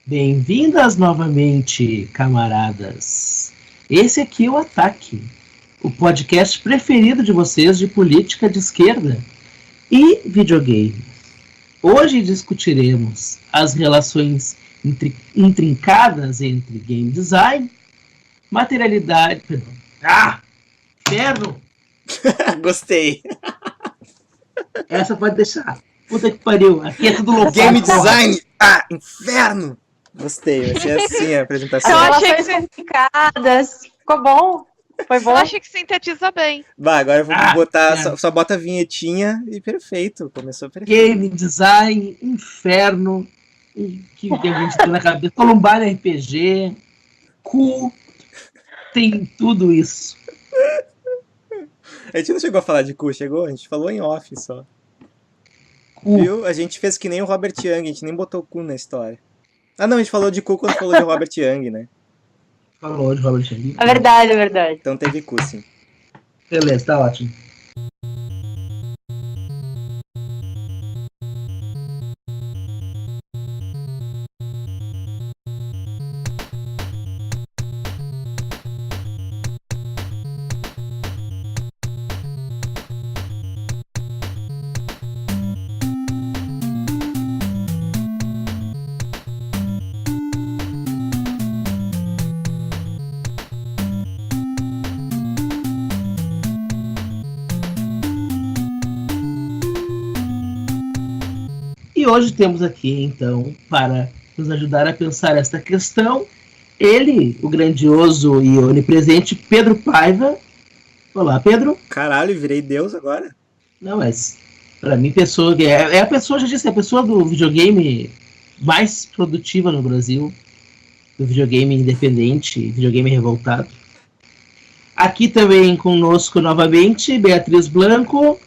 Bem-vindas novamente, camaradas. Esse aqui é o Ataque, o podcast preferido de vocês de política de esquerda e videogame. Hoje discutiremos as relações intrincadas entre game design, materialidade... Inferno! Gostei. Essa pode deixar. Puta que pariu, aqui é tudo louco. Game design! Inferno! Gostei, vai ser assim a apresentação. Eu achei que complicadas. Ficou bom. Foi bom. Eu achei que sintetiza bem. Vai, agora eu vou botar, só bota a vinhetinha e perfeito. Começou perfeito. Game design, inferno, que a gente tem na cabeça, Columbine RPG, cu, tem tudo isso. A gente não chegou a falar de cu, chegou? A gente falou em off só. Cu. Viu? A gente fez que nem o Robert Young, a gente nem botou cu na história. Ah não, a gente falou de cu quando falou de Robert Young, né? Falou de Robert Young. É verdade, é verdade. Então teve cu, sim. Beleza, tá ótimo. E hoje temos aqui, então, para nos ajudar a pensar esta questão, ele, o grandioso e onipresente Pedro Paiva. Olá, Pedro. Caralho, virei Deus agora? Não, mas para mim, pessoa é a pessoa, já disse, é a pessoa do videogame mais produtiva no Brasil, do videogame independente, videogame revoltado. Aqui também conosco novamente, Beatriz Blanco.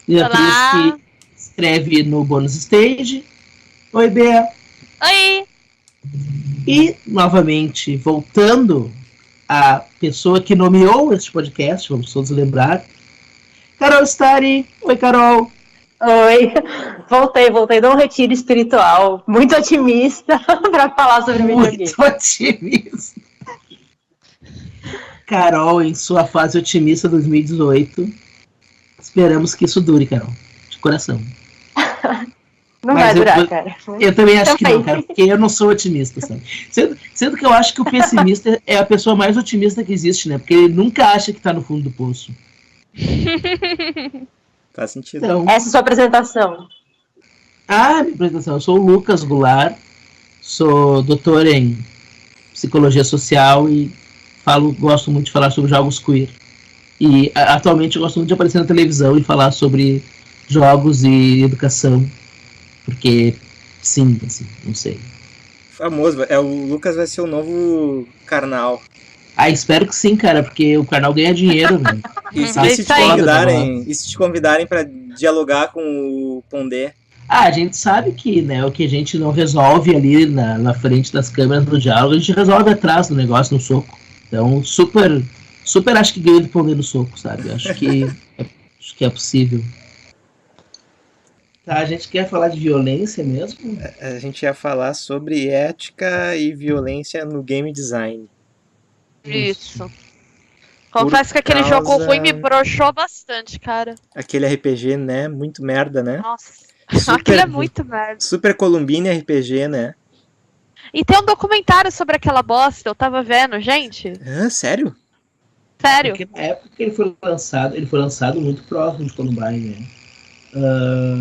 Beatriz que escreve no Bonus Stage. Oi, Bea. Oi. E, novamente, voltando à pessoa que nomeou este podcast, vamos todos lembrar, Carol Stari. Oi, Carol. Oi. Voltei de um retiro espiritual. Muito otimista para falar sobre videogame. Muito otimista. Carol, em sua fase otimista 2018. Esperamos que isso dure, Carol. De coração. Não vai durar, cara. Eu também acho que não, cara, porque eu não sou otimista, sabe? Sendo que eu acho que o pessimista é a pessoa mais otimista que existe, né? Porque ele nunca acha que tá no fundo do poço. Faz sentido. Então, Essa é a sua apresentação. minha apresentação. Eu sou o Lucas Goulart, sou doutor em psicologia social e gosto muito de falar sobre jogos queer. E atualmente eu gosto muito de aparecer na televisão e falar sobre jogos e educação. Porque, sim, assim, não sei. Famoso, o Lucas vai ser o novo Karnal. Espero que sim, cara, porque o canal ganha dinheiro, velho. E se te convidarem pra dialogar com o Pondé? A gente sabe que, né, o que a gente não resolve ali na frente das câmeras do diálogo, a gente resolve atrás do negócio, no soco. Então, super acho que ganha do Pondé no soco, sabe? Acho que é possível. Tá, a gente quer falar de violência mesmo? A gente ia falar sobre ética e violência no game design. Isso. Confesso que aquele jogo ruim me broxou bastante, cara. Aquele RPG, né? Muito merda, né? Nossa. Aquilo é muito merda. Super Columbine RPG, né? E tem um documentário sobre aquela bosta, eu tava vendo, gente. Sério? Sério. Porque na época que ele foi lançado muito próximo de Columbine, né?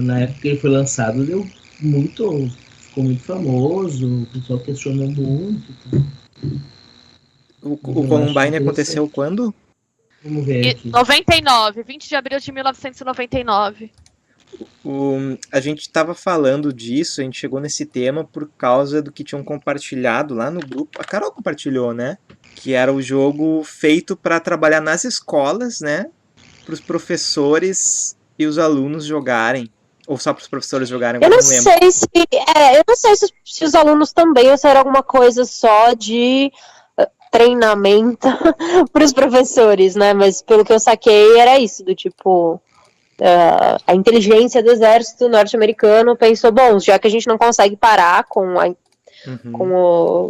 Na época que ele foi lançado, ficou muito famoso, o pessoal questionou muito. O Columbine aconteceu quando? Vamos ver aqui. 99, 20 de abril de 1999. A gente estava falando disso, a gente chegou nesse tema por causa do que tinham compartilhado lá no grupo. A Carol compartilhou, né? Que era o jogo feito para trabalhar nas escolas, né? Para os professores e os alunos jogarem. Ou só para os professores jogarem, eu não sei se os alunos também, ou se era alguma coisa só de treinamento para os professores, né? Mas pelo que eu saquei era isso, do tipo, a inteligência do exército norte-americano pensou, bom, já que a gente não consegue parar com com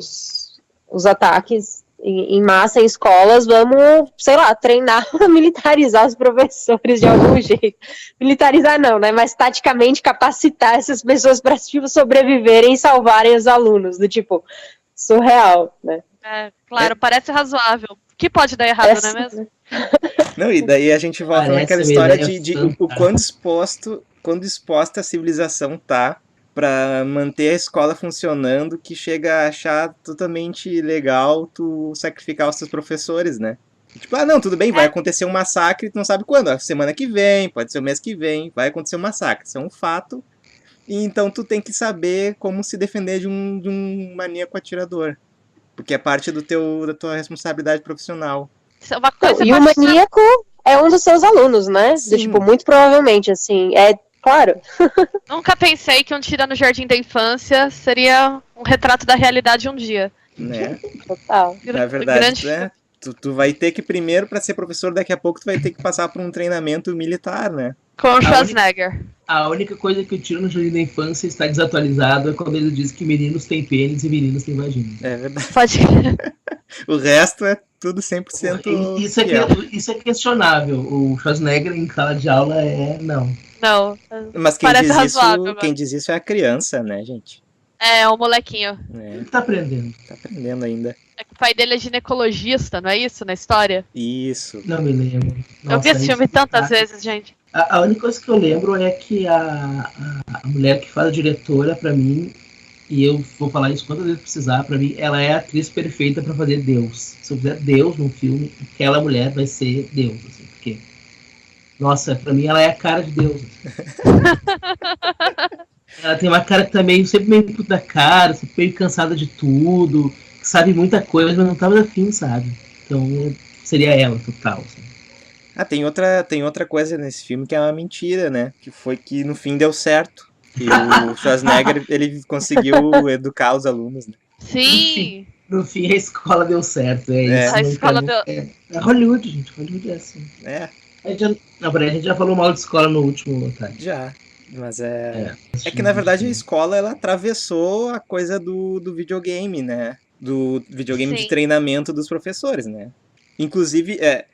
os ataques em massa em escolas, vamos, sei lá, treinar, militarizar os professores de algum jeito. Militarizar não, né? Mas taticamente capacitar essas pessoas para tipo, sobreviverem e salvarem os alunos, do tipo, surreal, né? Claro, parece razoável. O que pode dar errado, não é mesmo? Não, e daí a gente volta naquela história de o quão exposta a civilização tá para manter a escola funcionando, que chega a achar totalmente legal tu sacrificar os teus professores, né? Tipo, não, tudo bem, vai acontecer um massacre, tu não sabe quando, semana que vem, pode ser o mês que vem, vai acontecer um massacre, isso é um fato, e então tu tem que saber como se defender de um maníaco atirador, porque é parte da tua responsabilidade profissional. E o maníaco é um dos seus alunos, né? Tipo, muito provavelmente, assim, claro. Nunca pensei que um Tira no Jardim da Infância seria um retrato da realidade um dia. Né? Total. Na verdade, tu vai ter que primeiro, para ser professor, daqui a pouco tu vai ter que passar por um treinamento militar, né? Com o Schwarzenegger. A única coisa que o Tira no Jardim da Infância está desatualizado é quando ele diz que meninos têm pênis e meninas têm vagina. É verdade. Pode. O resto é tudo 100% isso é questionável. O Schwarzenegger em sala de aula não. Não. Mas quem diz isso é a criança, né, gente? É, o molequinho. Ele tá aprendendo. Tá aprendendo ainda. É que o pai dele é ginecologista, não é isso, na história? Isso. Não me lembro. Nossa, eu vi esse filme tantas vezes, gente. A única coisa que eu lembro é que a mulher que faz a diretora, pra mim, e eu vou falar isso quantas vezes precisar, pra mim, ela é a atriz perfeita pra fazer Deus. Se eu fizer Deus num filme, aquela mulher vai ser Deus, assim, porque... Nossa, pra mim ela é a cara de Deus. Ela tem uma cara que tá sempre meio puta da cara, sempre meio cansada de tudo, sabe muita coisa, mas não tava afim, sabe? Então seria ela, total. Assim. Tem outra coisa nesse filme que é uma mentira, né? Que foi que no fim deu certo. Que o Schwarzenegger, ele conseguiu educar os alunos, né? Sim! No fim a escola deu certo, isso. A escola deu... É Hollywood, gente. Hollywood é assim. A gente já falou mal de escola no último, tá? Já, mas é que na verdade a escola, ela atravessou a coisa do videogame, né? Do videogame de treinamento dos professores, né? Inclusive, é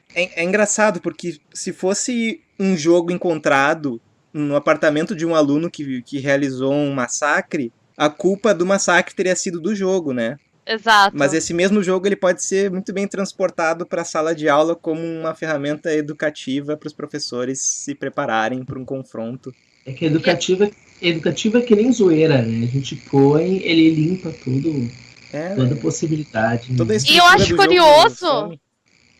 engraçado, porque se fosse um jogo encontrado no apartamento de um aluno que realizou um massacre, a culpa do massacre teria sido do jogo, né? Exato. Mas esse mesmo jogo ele pode ser muito bem transportado para a sala de aula como uma ferramenta educativa para os professores se prepararem para um confronto. É que educativa é que nem zoeira, né? A gente põe, ele limpa tudo, toda possibilidade. Toda né? E eu acho curioso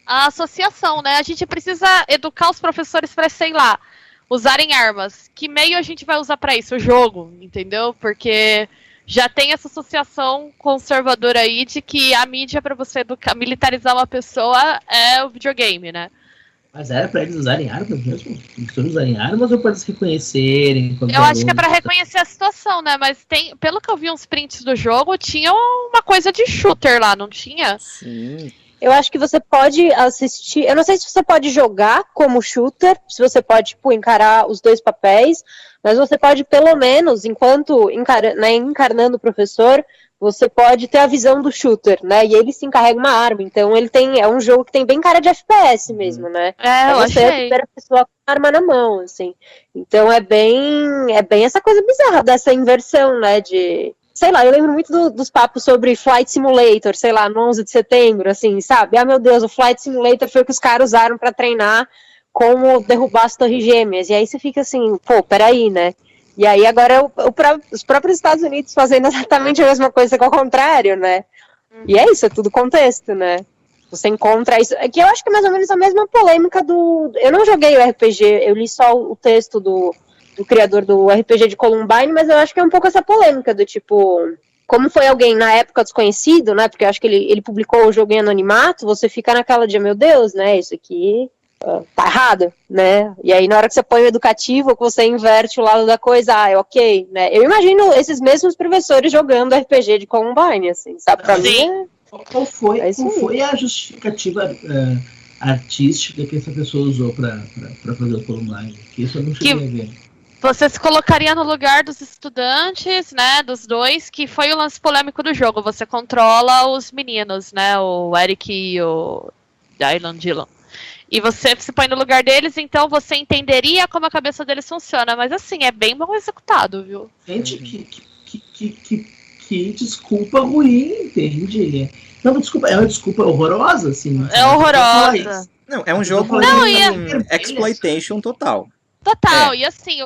a associação, né? A gente precisa educar os professores para, sei lá, usarem armas. Que meio a gente vai usar para isso? O jogo, entendeu? Porque... já tem essa associação conservadora aí de que a mídia para você militarizar uma pessoa é o videogame, né? Mas era pra eles usarem armas mesmo? Eles usarem armas ou para eles reconhecerem? Eu acho que é pra reconhecer a situação, né? Mas pelo que eu vi uns prints do jogo, tinha uma coisa de shooter lá, não tinha? Sim. Eu acho que você pode assistir... Eu não sei se você pode jogar como shooter, se você pode, tipo, encarar os dois papéis, mas você pode, pelo menos, enquanto encarnando o professor, você pode ter a visão do shooter, né? E ele se encarrega uma arma. Então, é um jogo que tem bem cara de FPS mesmo, né? Eu você é a primeira pessoa com a arma na mão, assim. Então, é bem essa coisa bizarra dessa inversão, né? Sei lá, eu lembro muito dos papos sobre Flight Simulator, sei lá, no 11 de setembro, assim, sabe? Ah, meu Deus, o Flight Simulator foi o que os caras usaram pra treinar como derrubar as torres gêmeas. E aí você fica assim, pô, peraí, né? E aí agora os próprios Estados Unidos fazendo exatamente a mesma coisa que ao contrário, né? E é isso, é tudo contexto, né? Você encontra isso. É que eu acho que é mais ou menos a mesma polêmica do... Eu não joguei o RPG, eu li só o texto do criador do RPG de Columbine, mas eu acho que é um pouco essa polêmica do tipo, como foi alguém na época desconhecido, né, porque eu acho que ele publicou o jogo em anonimato, você fica naquela de, meu Deus, né, isso aqui tá errado, né, e aí na hora que você põe o educativo, que você inverte o lado da coisa, é ok, né, eu imagino esses mesmos professores jogando RPG de Columbine, assim, sabe, pra mim Qual foi a justificativa artística que essa pessoa usou pra fazer o Columbine? Que isso eu não cheguei a ver. Você se colocaria no lugar dos estudantes, né, dos dois, que foi o lance polêmico do jogo. Você controla os meninos, né, o Eric e o Dylan. E você se põe no lugar deles, então você entenderia como a cabeça deles funciona. Mas assim, é bem mal executado, viu? Gente, que desculpa ruim, entende? Não, desculpa, é uma desculpa horrorosa, assim. É horrorosa. Não, é um jogo exploitation total. Total, e assim,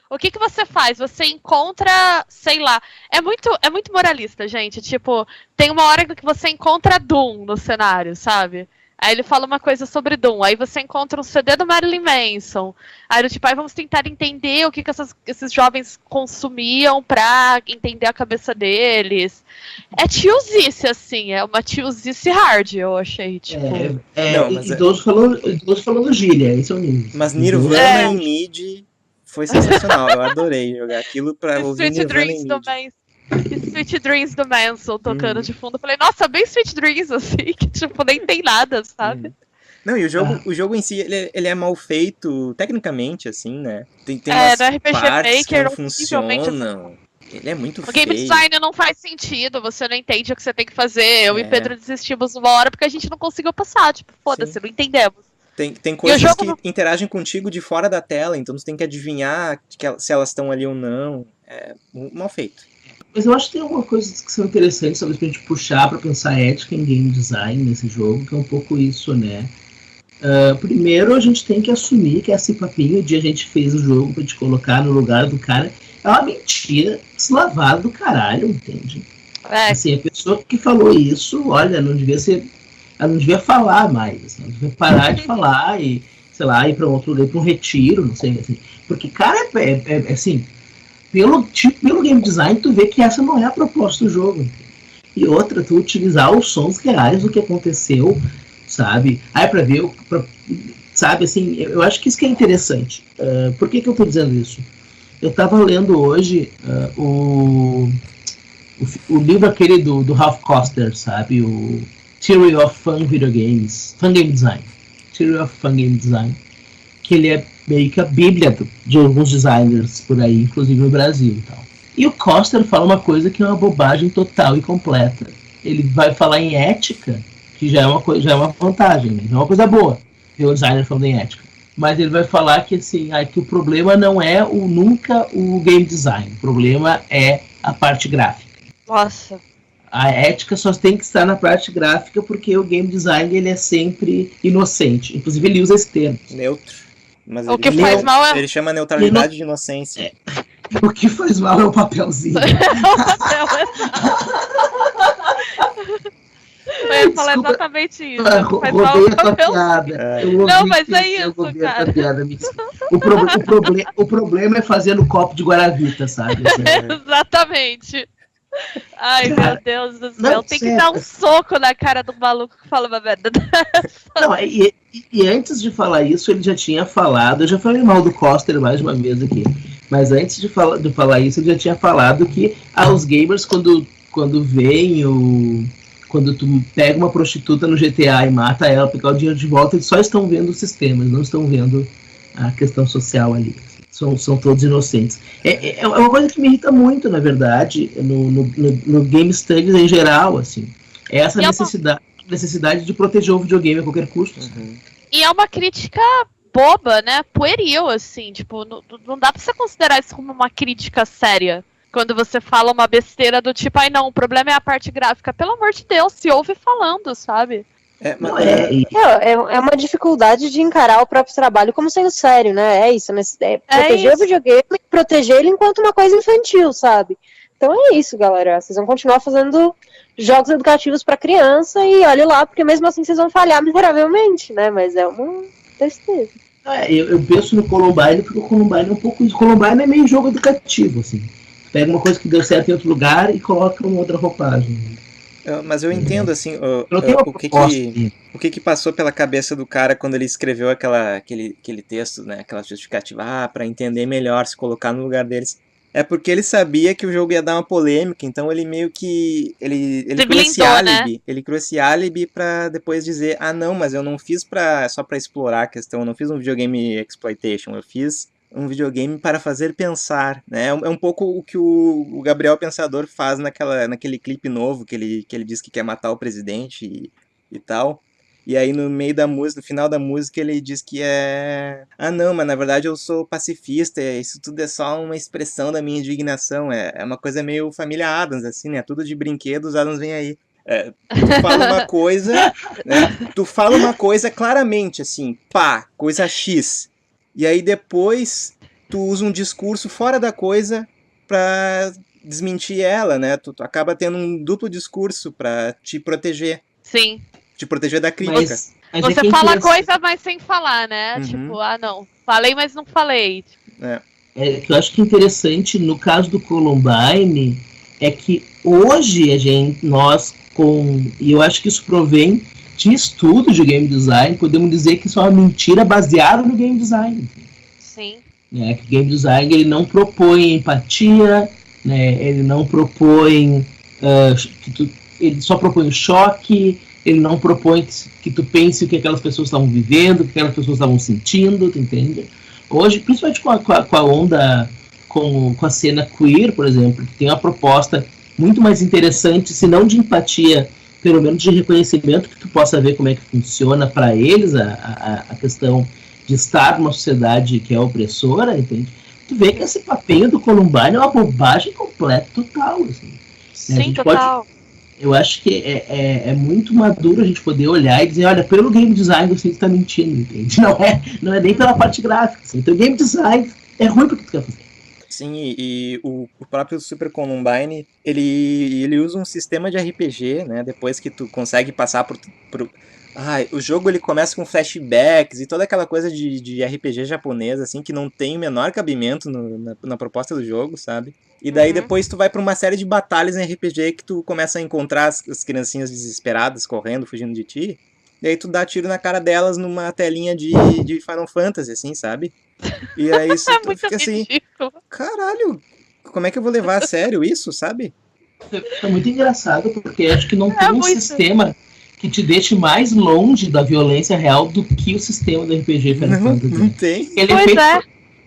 o que você faz? Você encontra, sei lá, é muito moralista, gente. Tipo, tem uma hora que você encontra Doom no cenário, sabe? Aí ele fala uma coisa sobre Doom, aí você encontra um CD do Marilyn Manson. Aí tipo, aí vamos tentar entender o que esses jovens consumiam pra entender a cabeça deles. É tiozice, assim, é uma tiozice hard, eu achei, tipo... Idoso falando gíria, isso é o nível. Mas Nirvana em mid foi sensacional, eu adorei jogar aquilo pra ouvir Nirvana em mid. Sweet Dreams do Manson tocando de fundo. Eu falei, nossa, bem Sweet Dreams, assim, que tipo, nem tem nada, sabe? Não, e o jogo em si, ele é mal feito tecnicamente, assim, né? Tem umas no RPG partes Maker, que não funcionam. Ele é muito feio. O game design não faz sentido, você não entende o que você tem que fazer. Eu e Pedro desistimos uma hora porque a gente não conseguiu passar. Tipo, foda-se, não entendemos. Tem coisas que interagem contigo de fora da tela, então você tem que adivinhar se elas estão ali ou não. É mal feito. Mas eu acho que tem algumas coisas que são interessantes, talvez pra gente puxar pra pensar ética em game design nesse jogo, que é um pouco isso, né? Primeiro a gente tem que assumir que esse papinho de a gente fez o jogo pra te colocar no lugar do cara é uma mentira deslavada do caralho, entende? Assim, a pessoa que falou isso, olha, não devia ser... Ela não devia falar mais, assim, ela devia parar de falar e, sei lá, ir pra outro lugar, pra um retiro, não sei, assim. Porque, cara, assim... Pelo game design, tu vê que essa não é a proposta do jogo. E outra, tu utilizar os sons reais do que aconteceu, sabe? Aí pra ver, sabe, assim, eu acho que isso que é interessante. Por que eu tô dizendo isso? Eu tava lendo hoje o livro aquele do Ralph Koster, sabe? O Theory of Fun Video Games, Fun Game Design. Theory of Fun Game Design. Que ele é meio que a bíblia de alguns designers por aí, inclusive no Brasil e tal. E o Koster fala uma coisa que é uma bobagem total e completa. Ele vai falar em ética, que já é uma vantagem, né? É uma coisa boa ver o designer falando em ética. Mas ele vai falar que, assim, que o problema não é nunca o game design, o problema é a parte gráfica. Nossa. A ética só tem que estar na parte gráfica porque o game design ele é sempre inocente. Inclusive ele usa esse termo. Neutro. Mas o que faz mal é... Ele chama neutralidade de inocência. O que faz mal é o papelzinho. Eu ia falar exatamente isso. Faz mal o papelzinho. Não, mas é isso, cara. O problema é fazer no copo de Guaravita, sabe? Exatamente. Ai, meu Deus do céu. Tem que dar um soco na cara do maluco que fala uma merda dessa. Não, e antes de falar isso, ele já tinha falado, eu já falei mal do Koster mais uma vez aqui, mas antes de falar isso, ele já tinha falado que os gamers, quando vem quando tu pega uma prostituta no GTA e mata ela, pegar o dinheiro de volta, eles só estão vendo o sistema, eles não estão vendo a questão social ali. São todos inocentes. É uma coisa que me irrita muito, na verdade, no Game Studies em geral, assim. É essa necessidade de proteger o videogame a qualquer custo. Uhum. E é uma crítica boba, né? Pueril, assim. Tipo, não dá pra você considerar isso como uma crítica séria. Quando você fala uma besteira do tipo, não, o problema é a parte gráfica. Pelo amor de Deus, se ouve falando, sabe? É uma dificuldade de encarar o próprio trabalho como sendo sério, né? É isso, né? Proteger o videogame e proteger ele enquanto uma coisa infantil, sabe? Então é isso, galera. Vocês vão continuar fazendo jogos educativos pra criança e olhe lá, porque mesmo assim vocês vão falhar miseravelmente, né? Mas é uma tristeza. Eu penso no Columbine, porque o Columbine é um pouco isso. O Columbine é meio jogo educativo, assim. Pega uma coisa que deu certo em outro lugar e coloca uma outra roupagem. Mas eu entendo, assim, o que passou pela cabeça do cara quando ele escreveu aquele texto, né, aquela justificativa, para entender melhor, se colocar no lugar deles. É porque ele sabia que o jogo ia dar uma polêmica, então ele meio que... Ele criou esse álibi, né? Ele criou esse álibi pra depois dizer, não, mas eu não fiz só pra explorar a questão, eu não fiz um videogame exploitation, eu fiz um videogame para fazer pensar, né? É um pouco o que o Gabriel Pensador faz naquele clipe novo que ele diz que quer matar o presidente e tal. E aí no meio da música, no final da música, ele diz que ah não, mas na verdade eu sou pacifista, isso tudo é só uma expressão da minha indignação, é uma coisa meio família Addams, assim, né? Tudo de brinquedos, Addams vem aí. Tu fala uma coisa, né? Tu fala uma coisa claramente, assim, pá, coisa X. E aí depois tu usa um discurso fora da coisa pra desmentir ela, né? Tu acaba tendo um duplo discurso pra te proteger. Sim. Te proteger da crítica. Mas Você fala coisa, mas sem falar, né? Tipo, não, falei, mas não falei. Que eu acho que interessante no caso do Columbine é que hoje e eu acho que isso provém de estudos de game design, podemos dizer que isso é uma mentira baseada no game design. Sim. Que o game design ele não propõe empatia, né? Ele não propõe ele só propõe o choque, ele não propõe que tu pense o que aquelas pessoas estavam vivendo, o que aquelas pessoas estavam sentindo, tu entende? Hoje, principalmente com a onda, com a cena queer, por exemplo, que tem uma proposta muito mais interessante, se não de empatia, pelo menos de reconhecimento, que tu possa ver como é que funciona para eles a questão de estar numa sociedade que é opressora, entende? Tu vê que esse papinho do Columbine é uma bobagem completa, total. Assim. Sim, total. Eu acho que é muito maduro a gente poder olhar e dizer, olha, pelo game design você está mentindo, entende? Não é nem pela parte gráfica. Assim. Então o game design é ruim porque tu quer fazer. Sim, e o próprio Super Columbine, ele usa um sistema de RPG, né? Depois que tu consegue passar por o jogo ele começa com flashbacks e toda aquela coisa de RPG japonês, assim, que não tem o menor cabimento na proposta do jogo, sabe? E daí depois tu vai pra uma série de batalhas em RPG que tu começa a encontrar as criancinhas desesperadas, correndo, fugindo de ti. E aí tu dá tiro na cara delas numa telinha de Final Fantasy, assim, sabe? E aí tu fica assim, caralho, como é que eu vou levar a sério isso, sabe? É muito engraçado, porque acho que não tem um sistema que te deixe mais longe da violência real do que o sistema do RPG Final Fantasy. Não tem. Ele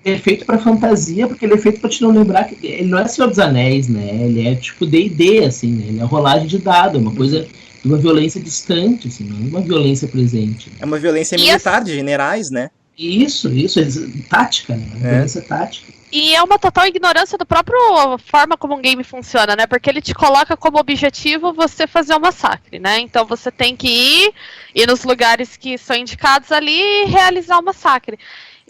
é feito pra fantasia, porque ele é feito pra te não lembrar que ele não é Senhor dos Anéis, né? Ele é tipo D&D, assim, né? Ele é rolagem de dado, uma coisa de uma violência distante, assim, não é uma violência presente. É uma violência militar de generais, né? Isso, tática, né? Uma violência tática. E é uma total ignorância da própria forma como um game funciona, né? Porque ele te coloca como objetivo você fazer um massacre, né? Então você tem que ir nos lugares que são indicados ali e realizar um massacre.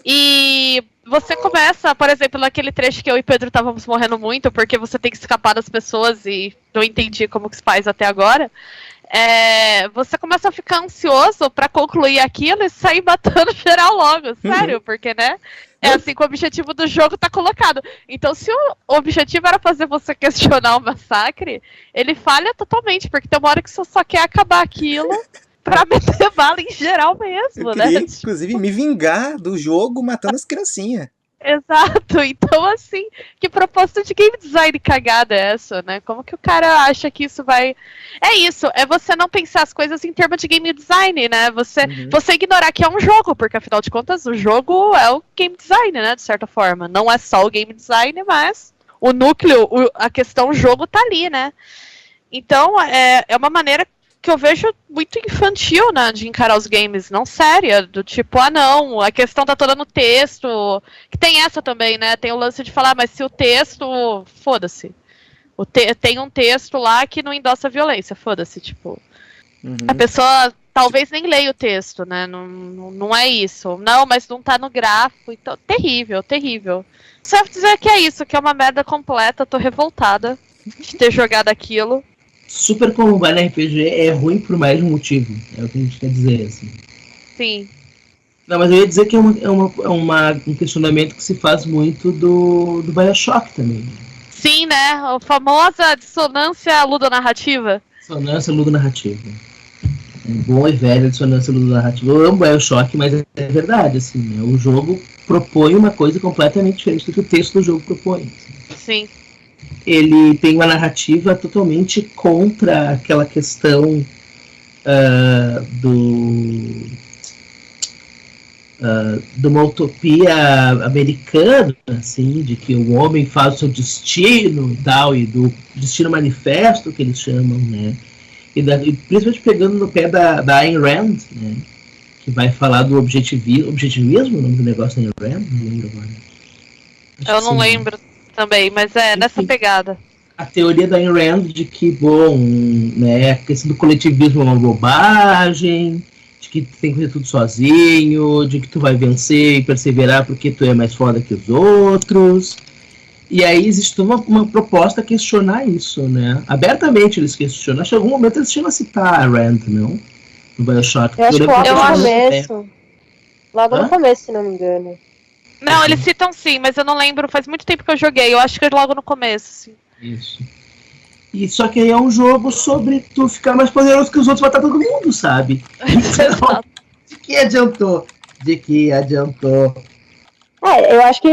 E você começa, por exemplo, naquele trecho que eu e Pedro estávamos morrendo muito, porque você tem que escapar das pessoas e não entendi como que se faz até agora. Você começa a ficar ansioso pra concluir aquilo e sair matando geral logo, sério, porque, né? É assim que o objetivo do jogo tá colocado. Então, se o objetivo era fazer você questionar o massacre, ele falha totalmente, porque tem uma hora que você só quer acabar aquilo pra meter bala em geral mesmo, eu queria, né? inclusive, me vingar do jogo matando as criancinhas. Exato, então assim, que proposta de game design cagada é essa, né? Como que o cara acha que isso vai... É isso, é você não pensar as coisas em termos de game design, né? Você ignorar que é um jogo, porque afinal de contas o jogo é o game design, né? De certa forma, não é só o game design, mas o núcleo, a questão jogo tá ali, né? Então é uma maneira que eu vejo muito infantil, né, de encarar os games, não séria, do tipo, não, a questão tá toda no texto, que tem essa também, né, tem o lance de falar, mas se o texto, foda-se, tem um texto lá que não endossa a violência, foda-se, tipo, a pessoa talvez nem leia o texto, né, não é isso, não, mas não tá no gráfico, então, terrível, terrível. Só dizer que é isso, que é uma merda completa, tô revoltada de ter jogado aquilo. Super Columbine RPG é ruim por mais de um motivo. É o que a gente quer dizer, assim. Sim. Não, mas eu ia dizer que é um questionamento que se faz muito do BioShock também. Sim, né? A famosa dissonância ludonarrativa. Dissonância ludonarrativa. Bom e velho dissonância ludonarrativa. Eu amo BioShock, mas é verdade, assim, né? O jogo propõe uma coisa completamente diferente do que o texto do jogo propõe. Assim. Sim. Ele tem uma narrativa totalmente contra aquela questão de uma utopia americana, assim, de que o homem faz o seu destino, tal, e do destino manifesto, que eles chamam, né? E principalmente pegando no pé da Ayn Rand, né? Que vai falar do objetivismo, o nome do negócio da Ayn Rand, não lembro agora. Eu não lembro também, mas é nessa pegada. A teoria da Ayn Rand de que, bom, né, a questão do coletivismo é uma bobagem, de que tu tem que fazer tudo sozinho, de que tu vai vencer e perseverar porque tu é mais foda que os outros. E aí existe uma proposta a questionar isso, né? Abertamente eles questionam. Acho que em algum momento eles chegam a citar a Rand, não? No BioShock. Eu acho que logo no começo. Logo no começo, se não me engano. Não, eles citam sim, mas eu não lembro, faz muito tempo que eu joguei. Eu acho que é logo no começo, sim. Isso. E só que aí é um jogo sobre tu ficar mais poderoso que os outros, matar todo mundo, sabe? Então, de que adiantou? Eu acho que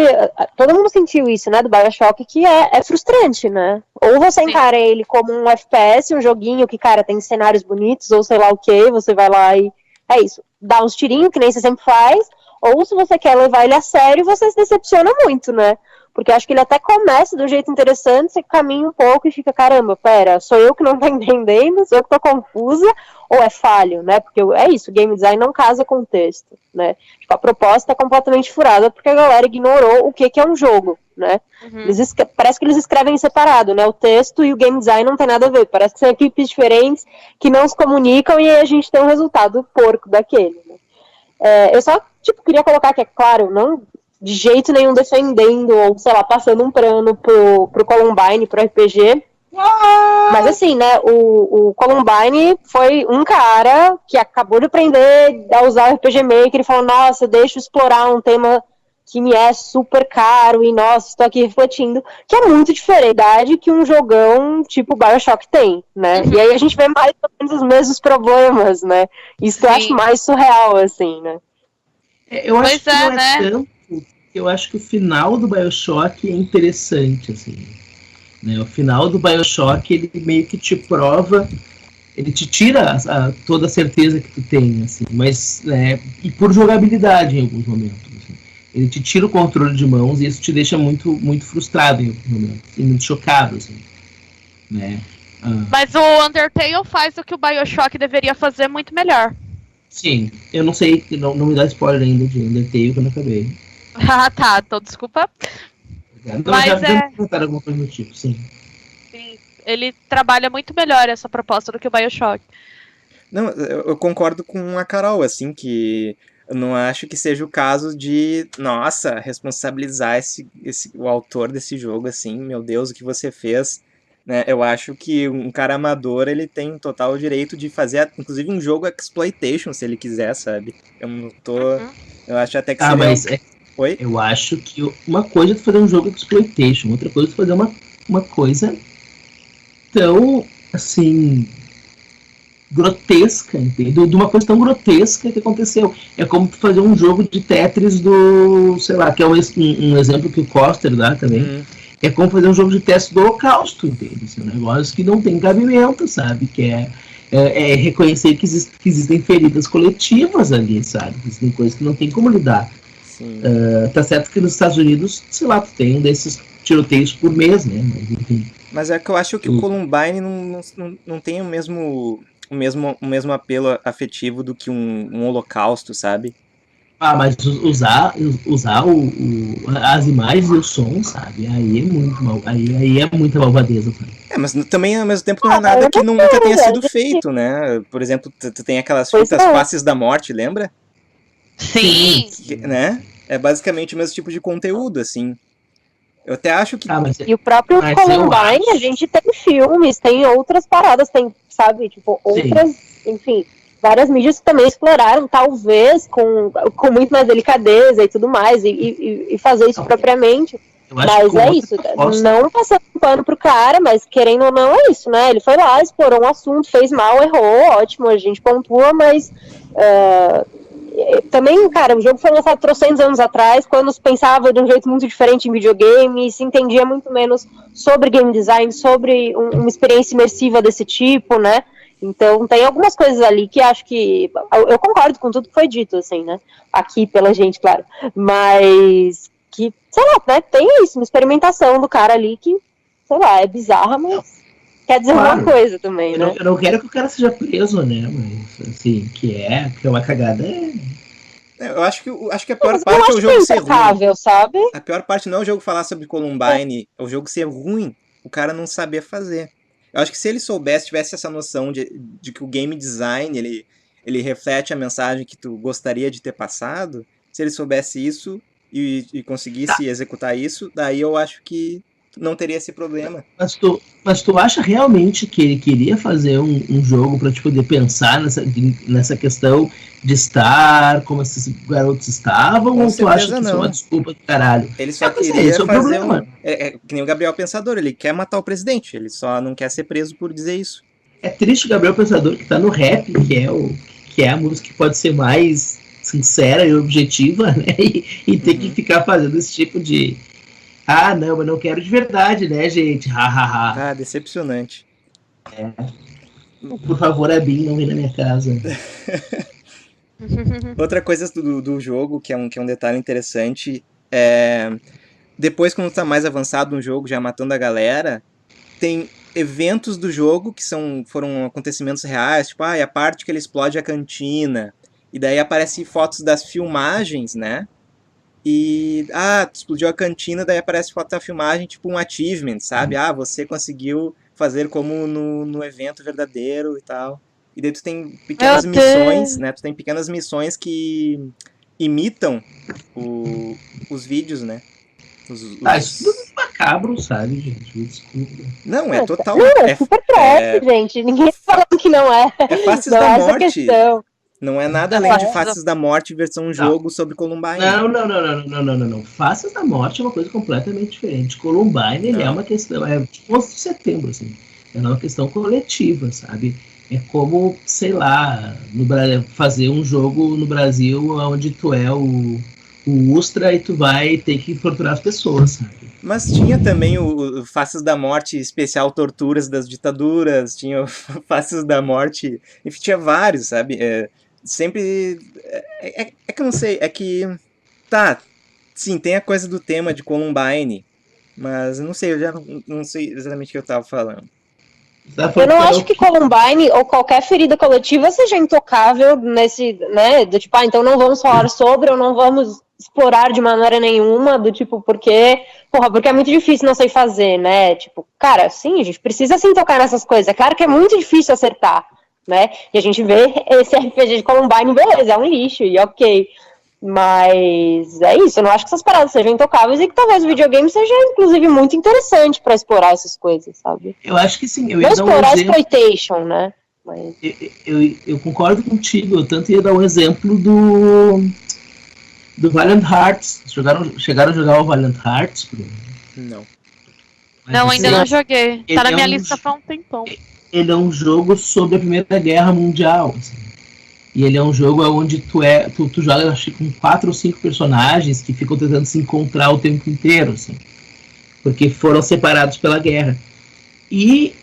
todo mundo sentiu isso, né, do BioShock, que é frustrante, né? Ou você encara ele como um FPS, um joguinho que, cara, tem cenários bonitos, ou sei lá o que, você vai lá e é isso, dá uns tirinhos, que nem você sempre faz, ou se você quer levar ele a sério, você se decepciona muito, né? Porque eu acho que ele até começa de um jeito interessante, você caminha um pouco e fica, caramba, pera, sou eu que não tô entendendo, sou eu que tô confusa, ou é falho, né? Porque é isso, o game design não casa com o texto, né? Tipo, a proposta é completamente furada porque a galera ignorou o que é um jogo, né? Parece que eles escrevem separado, né? O texto e o game design não tem nada a ver, parece que são equipes diferentes que não se comunicam e aí a gente tem um resultado porco daquele, né? Eu só, queria colocar que, é claro, não de jeito nenhum defendendo ou, sei lá, passando um plano pro Columbine, pro RPG. Mas assim, né, o Columbine foi um cara que acabou de aprender a usar o RPG Maker e falou, nossa, deixa eu explorar um tema que me é super caro e, nossa, estou aqui refletindo, que é muito diferente que um jogão tipo BioShock tem, né? E aí a gente vê mais ou menos os mesmos problemas, né? Isso eu acho mais surreal, assim, né? Eu acho que não é tanto. Eu acho que o final do BioShock é interessante, assim, né? O final do BioShock, ele meio que te prova, ele te tira toda a certeza que tu tem, assim, mas, né, e por jogabilidade em alguns momentos, assim. Ele te tira o controle de mãos e isso te deixa muito, muito frustrado em alguns momentos, e muito chocado, assim, né? Mas o Undertale faz o que o BioShock deveria fazer muito melhor. Sim, eu não sei, não me dá spoiler ainda de Undertale quando eu acabei. Ah, tá, então desculpa. Não, mas já comentar alguma coisa do tipo, sim. Sim, ele trabalha muito melhor essa proposta do que o BioShock. Não, eu concordo com a Carol, assim, que eu não acho que seja o caso de, nossa, responsabilizar o autor desse jogo, assim, meu Deus, o que você fez, né? Eu acho que um cara amador, ele tem total direito de fazer, inclusive, um jogo exploitation, se ele quiser, sabe? Eu não tô... Eu acho até que seria... mas Oi? Eu acho que uma coisa é tu fazer um jogo de exploitation, outra coisa é tu fazer uma coisa tão, assim, grotesca, entendeu? De uma coisa tão grotesca que aconteceu. É como tu fazer um jogo de Tetris do, sei lá, que é um exemplo que o Coster dá também. É como fazer um jogo de Tetris do Holocausto, entende? São negócios que não tem cabimento, sabe? Que é reconhecer que existem feridas coletivas ali, sabe? Existem coisas que não tem como lidar. Tá certo que nos Estados Unidos, sei lá, tu tem um desses tiroteios por mês, né? Mas, enfim. Mas é que eu acho que o Columbine não tem o mesmo apelo afetivo do que um holocausto, sabe? Mas usar as imagens e o som, sabe? Aí é muito mal. Aí é muita malvadeza, sabe? Mas também ao mesmo tempo não é nada que nunca tenha sido feito, né? Por exemplo, tu tem aquelas fitas Faces da Morte, lembra? Sim. Né? É basicamente o mesmo tipo de conteúdo, assim. Eu até acho que... E o próprio Columbine, a gente tem filmes, tem outras paradas, tem, sabe, tipo, outras, enfim, várias mídias que também exploraram, talvez, com muito mais delicadeza e tudo mais, e fazer isso propriamente. Mas é isso, não passando um pano pro cara, mas querendo ou não é isso, né? Ele foi lá, explorou um assunto, fez mal, errou, ótimo, a gente pontua, mas... também, cara, o jogo foi lançado 300 anos atrás, quando se pensava de um jeito muito diferente em videogame, se entendia muito menos sobre game design, sobre uma experiência imersiva desse tipo, né? Então tem algumas coisas ali que acho que... Eu concordo com tudo que foi dito, assim, né? Aqui pela gente, claro. Mas que, sei lá, né? Tem isso, uma experimentação do cara ali que, sei lá, é bizarra, mas quer dizer alguma coisa também, né? Eu não quero que o cara seja preso, né? Mas, assim, que é uma cagada. Eu acho que a pior parte é o jogo ser ruim. Sabe? A pior parte não é o jogo falar sobre Columbine, é o jogo ser ruim, o cara não saber fazer. Eu acho que se ele tivesse essa noção de que o game design, ele reflete a mensagem que tu gostaria de ter passado, se ele soubesse isso e conseguisse executar isso, daí eu acho que não teria esse problema. Mas tu acha realmente que ele queria fazer um jogo pra te poder pensar nessa questão de estar como esses garotos estavam? Com ou tu acha que não. isso é uma desculpa do caralho? Ele só queria fazer que nem o Gabriel Pensador, ele quer matar o presidente, ele só não quer ser preso por dizer isso. É triste o Gabriel Pensador que tá no rap, que é a música que pode ser mais sincera e objetiva, né? E ter que ficar fazendo esse tipo de... Ah, não, mas não quero de verdade, né, gente? Ah, decepcionante. Por favor, Abin, não vem na minha casa. Outra coisa do jogo, que é um detalhe interessante, depois, quando tá mais avançado no jogo, já matando a galera, tem eventos do jogo que foram acontecimentos reais, tipo, a parte que ele explode a cantina, e daí aparecem fotos das filmagens, né? E, tu explodiu a cantina, daí aparece foto da filmagem, tipo um achievement, sabe? Você conseguiu fazer como no evento verdadeiro e tal. E daí tu tem pequenas missões, né? Tu tem pequenas missões que imitam os vídeos, né? Isso tudo é macabro, sabe, gente? Desculpa. Não, é total... É super trash, gente. Ninguém falando que não é. É Faces não da é Morte. Questão. Não é nada além de Faces da Morte versão jogo sobre Columbine. Não. Faces da Morte é uma coisa completamente diferente. Columbine, ele é uma questão... É tipo 11 de setembro, assim. É uma questão coletiva, sabe? É como, sei lá, fazer um jogo no Brasil onde tu é o Ustra e tu vai ter que torturar as pessoas, sabe? Mas tinha também o Faces da Morte especial torturas das ditaduras, tinha o Faces da Morte, enfim, tinha vários, sabe? Sempre... É que eu não sei, é que... Sim, tem a coisa do tema de Columbine, mas eu não sei, eu já não sei exatamente o que eu tava falando. Eu não acho que Columbine ou qualquer ferida coletiva seja intocável nesse, né, do tipo, então não vamos falar sobre ou não vamos explorar de maneira nenhuma, do tipo, porque é muito difícil, não sei fazer, né, tipo, cara, sim, a gente precisa sim tocar nessas coisas, é claro que é muito difícil acertar, né, e a gente vê esse RPG de Columbine, beleza, é um lixo, e ok, mas é isso, eu não acho que essas paradas sejam intocáveis e que talvez o videogame seja, inclusive, muito interessante pra explorar essas coisas, sabe? Eu acho que sim. Eu ia explorar a exploitation, né? Mas... Eu concordo contigo, eu tanto ia dar um exemplo do Valiant Hearts. Chegaram a jogar o Valiant Hearts, Bruno? Não. Não, ainda não joguei. Tá na minha lista faz um tempão. Ele é um jogo sobre a Primeira Guerra Mundial, assim. E ele é um jogo onde tu joga, acho que com 4 ou 5 personagens que ficam tentando se encontrar o tempo inteiro, assim. Porque foram separados pela guerra. E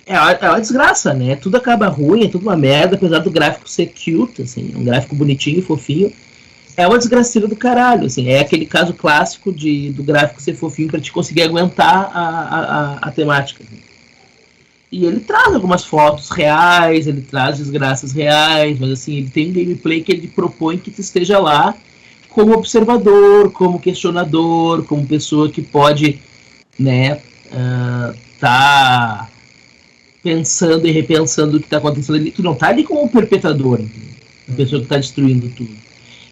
é uma desgraça, né? Tudo acaba ruim, é tudo uma merda, apesar do gráfico ser cute, assim, um gráfico bonitinho, fofinho. É uma desgraceira do caralho, assim. É aquele caso clássico do gráfico ser fofinho pra te conseguir aguentar a temática. Assim. E ele traz algumas fotos reais, ele traz desgraças reais, mas assim, ele tem um gameplay que ele propõe que tu esteja lá como observador, como questionador, como pessoa que pode, né, tá pensando e repensando o que tá acontecendo ali. Tu não tá ali como perpetrador, entendeu? A pessoa que tá destruindo tudo.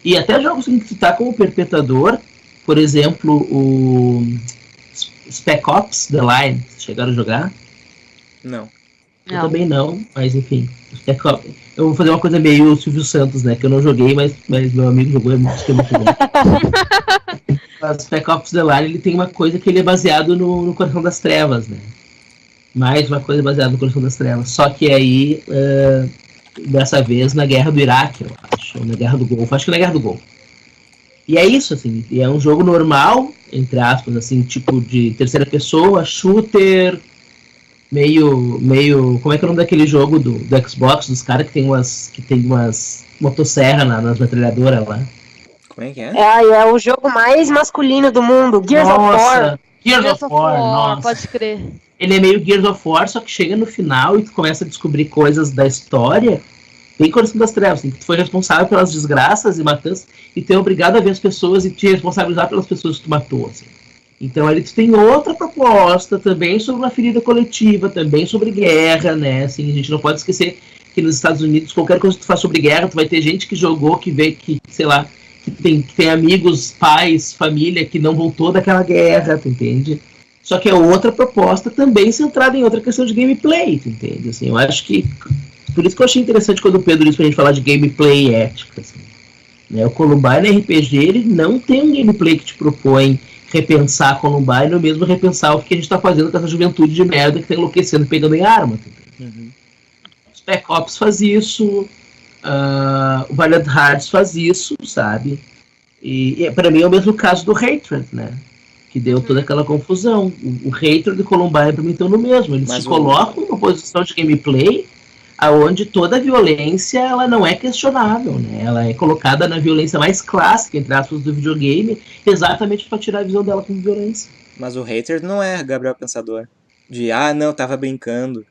E até jogos em que tu tá como perpetrador, por exemplo, o Spec Ops The Line, vocês chegaram a jogar? Não. Eu também não, mas enfim. Eu vou fazer uma coisa meio Silvio Santos, né? Que eu não joguei, mas meu amigo jogou, é muito bom. O Spec Ops The Line, ele tem uma coisa que ele é baseado no Coração das Trevas, né? Mais uma coisa baseada no Coração das Trevas. Só que aí, dessa vez, na Guerra do Iraque, eu acho. Ou na Guerra do Golfo. Acho que na Guerra do Golfo. E é isso, assim. É um jogo normal, entre aspas, assim, tipo de terceira pessoa, shooter... meio. Como é que é o nome daquele jogo do Xbox, dos caras que tem umas motosserra nas metralhadoras lá? Como é que é? É o jogo mais masculino do mundo, Gears of War. Gears of War, nossa. Pode crer. Ele é meio Gears of War, só que chega no final e tu começa a descobrir coisas da história, bem Coração das Trevas, assim, que tu foi responsável pelas desgraças e matanças, e tu é obrigado a ver as pessoas e te responsabilizar pelas pessoas que tu matou, assim. Então ali tu tem outra proposta também sobre uma ferida coletiva, também sobre guerra, né? Assim, a gente não pode esquecer que nos Estados Unidos, qualquer coisa que tu faz sobre guerra, tu vai ter gente que jogou, que vê, que, sei lá, que tem amigos, pais, família que não voltou daquela guerra, tu entende? Só que é outra proposta também centrada em outra questão de gameplay, tu entende? Assim, eu acho que... Por isso que eu achei interessante quando o Pedro disse pra gente falar de gameplay e ética, assim, né? O Columbine RPG, ele não tem um gameplay que te propõe repensar a Columbine, ou mesmo repensar o que a gente tá fazendo com essa juventude de merda que tá enlouquecendo pegando em arma. O Spec Ops faz isso, o Valiant Hearts faz isso, sabe? E pra mim é o mesmo caso do Hatred, né? Que deu toda aquela confusão. O Hatred e o Columbine pra mim estão no mesmo. Eles se colocam numa posição de gameplay aonde toda a violência ela não é questionável, né? Ela é colocada na violência mais clássica, entre aspas, do videogame, exatamente para tirar a visão dela como violência. Mas o hater não é Gabriel Pensador. Não, tava brincando.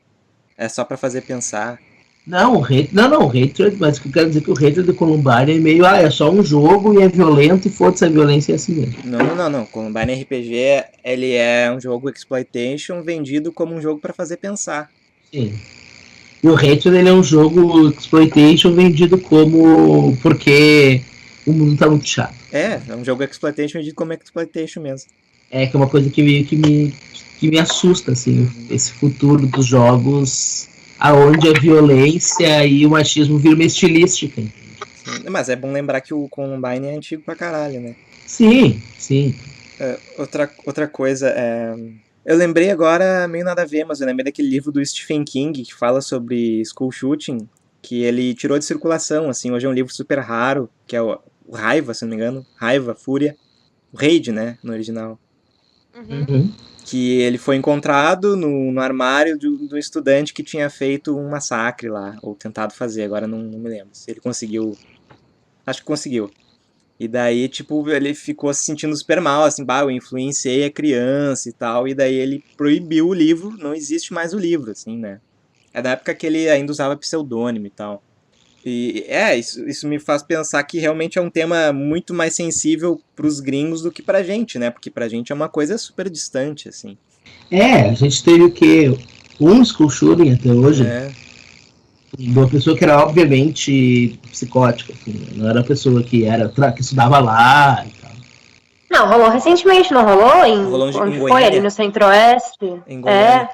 É só pra fazer pensar. Não, o hater, mas o que eu quero dizer é que o hater do Columbine é meio, é só um jogo e é violento e foda-se a violência é assim mesmo. Não. Columbine RPG, ele é um jogo exploitation vendido como um jogo pra fazer pensar. Sim. E o Hatred, ele é um jogo exploitation vendido como porque o mundo tá muito chato. É um jogo exploitation vendido como exploitation mesmo. É que é uma coisa que me assusta, assim, esse futuro dos jogos aonde a violência e o machismo viram uma estilística. Sim, mas é bom lembrar que o Columbine é antigo pra caralho, né? Sim. Outra coisa, eu lembrei agora, meio nada a ver, mas eu lembrei daquele livro do Stephen King que fala sobre school shooting, que ele tirou de circulação, assim, hoje é um livro super raro, que é o Raiva, se não me engano, Raiva, Fúria, o Rage, né, no original. Que ele foi encontrado no armário de um estudante que tinha feito um massacre lá, ou tentado fazer, agora não me lembro se ele conseguiu, acho que conseguiu. E daí, tipo, ele ficou se sentindo super mal, assim, eu influenciei a criança e tal, e daí ele proibiu o livro, não existe mais o livro, assim, né? É da época que ele ainda usava pseudônimo e tal. E isso me faz pensar que realmente é um tema muito mais sensível pros gringos do que pra gente, né? Porque pra gente é uma coisa super distante, assim. A gente teve o quê? Um school shooting até hoje. De uma pessoa que era obviamente psicótica, assim, não era uma pessoa que estudava lá e tal. Não, rolou recentemente, não rolou? Onde foi? Ali no Centro-Oeste? Em Goiânia.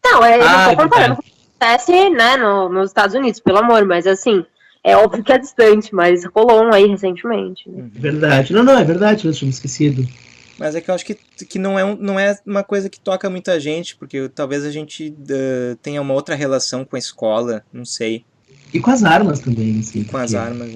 Não, eu tô comparando com o que acontece, né, nos Estados Unidos, pelo amor, mas assim, é óbvio que é distante, mas rolou um aí recentemente. Né? Verdade. Não, é verdade, nós tínhamos esquecido. Mas é que eu acho que não é uma coisa que toca muita gente, porque talvez a gente tenha uma outra relação com a escola, não sei. E com as armas também, assim. Com as armas.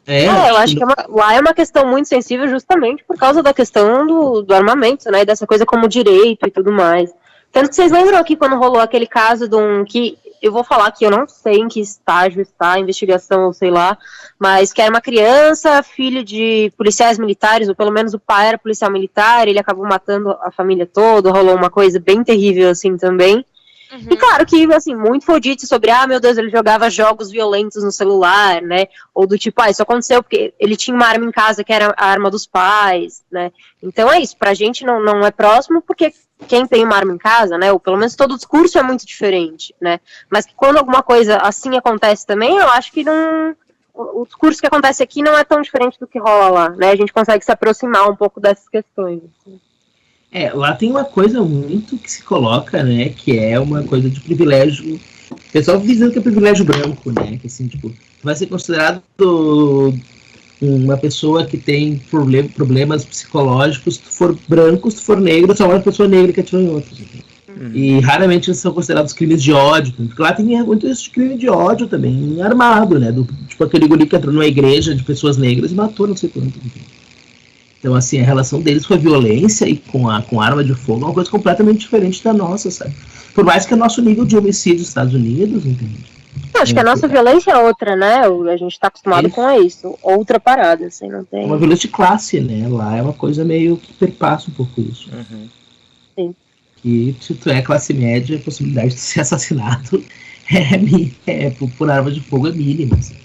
Eu acho que lá é uma questão muito sensível justamente por causa da questão do armamento, né, e dessa coisa como direito e tudo mais. Tanto que vocês lembram aqui quando rolou aquele caso de que eu vou falar que eu não sei em que estágio está a investigação, ou sei lá, mas que era uma criança, filho de policiais militares, ou pelo menos o pai era policial militar, ele acabou matando a família toda, rolou uma coisa bem terrível assim também. E claro que, assim, muito foi dito sobre, meu Deus, ele jogava jogos violentos no celular, né, ou do tipo, isso aconteceu porque ele tinha uma arma em casa que era a arma dos pais, né, então é isso, pra gente não é próximo porque quem tem uma arma em casa, né, ou pelo menos todo o discurso é muito diferente, né, mas que quando alguma coisa assim acontece também, eu acho que o discurso que acontece aqui não é tão diferente do que rola lá, né, a gente consegue se aproximar um pouco dessas questões, assim. Lá tem uma coisa muito que se coloca, né, que é uma coisa de privilégio, o pessoal dizendo que é privilégio branco, né, que assim, tipo, vai ser considerado uma pessoa que tem problemas psicológicos, se tu for branco, se tu for negro, só uma pessoa negra que atirou em outros. E raramente eles são considerados crimes de ódio, porque lá tem muito isso de crime de ódio também, armado, né, tipo aquele guri que entrou numa igreja de pessoas negras e matou não sei quanto. Então, assim, a relação deles com a violência e com arma de fogo é uma coisa completamente diferente da nossa, sabe? Por mais que o nosso nível de homicídio nos Estados Unidos, entende? Acho que a nossa violência é outra, né? A gente tá acostumado com isso. Outra parada, assim, não tem... É uma violência de classe, né? Lá é uma coisa meio que perpassa um pouco isso. Sim. Que se tu é classe média, a possibilidade de ser assassinado por arma de fogo é mínima. Assim.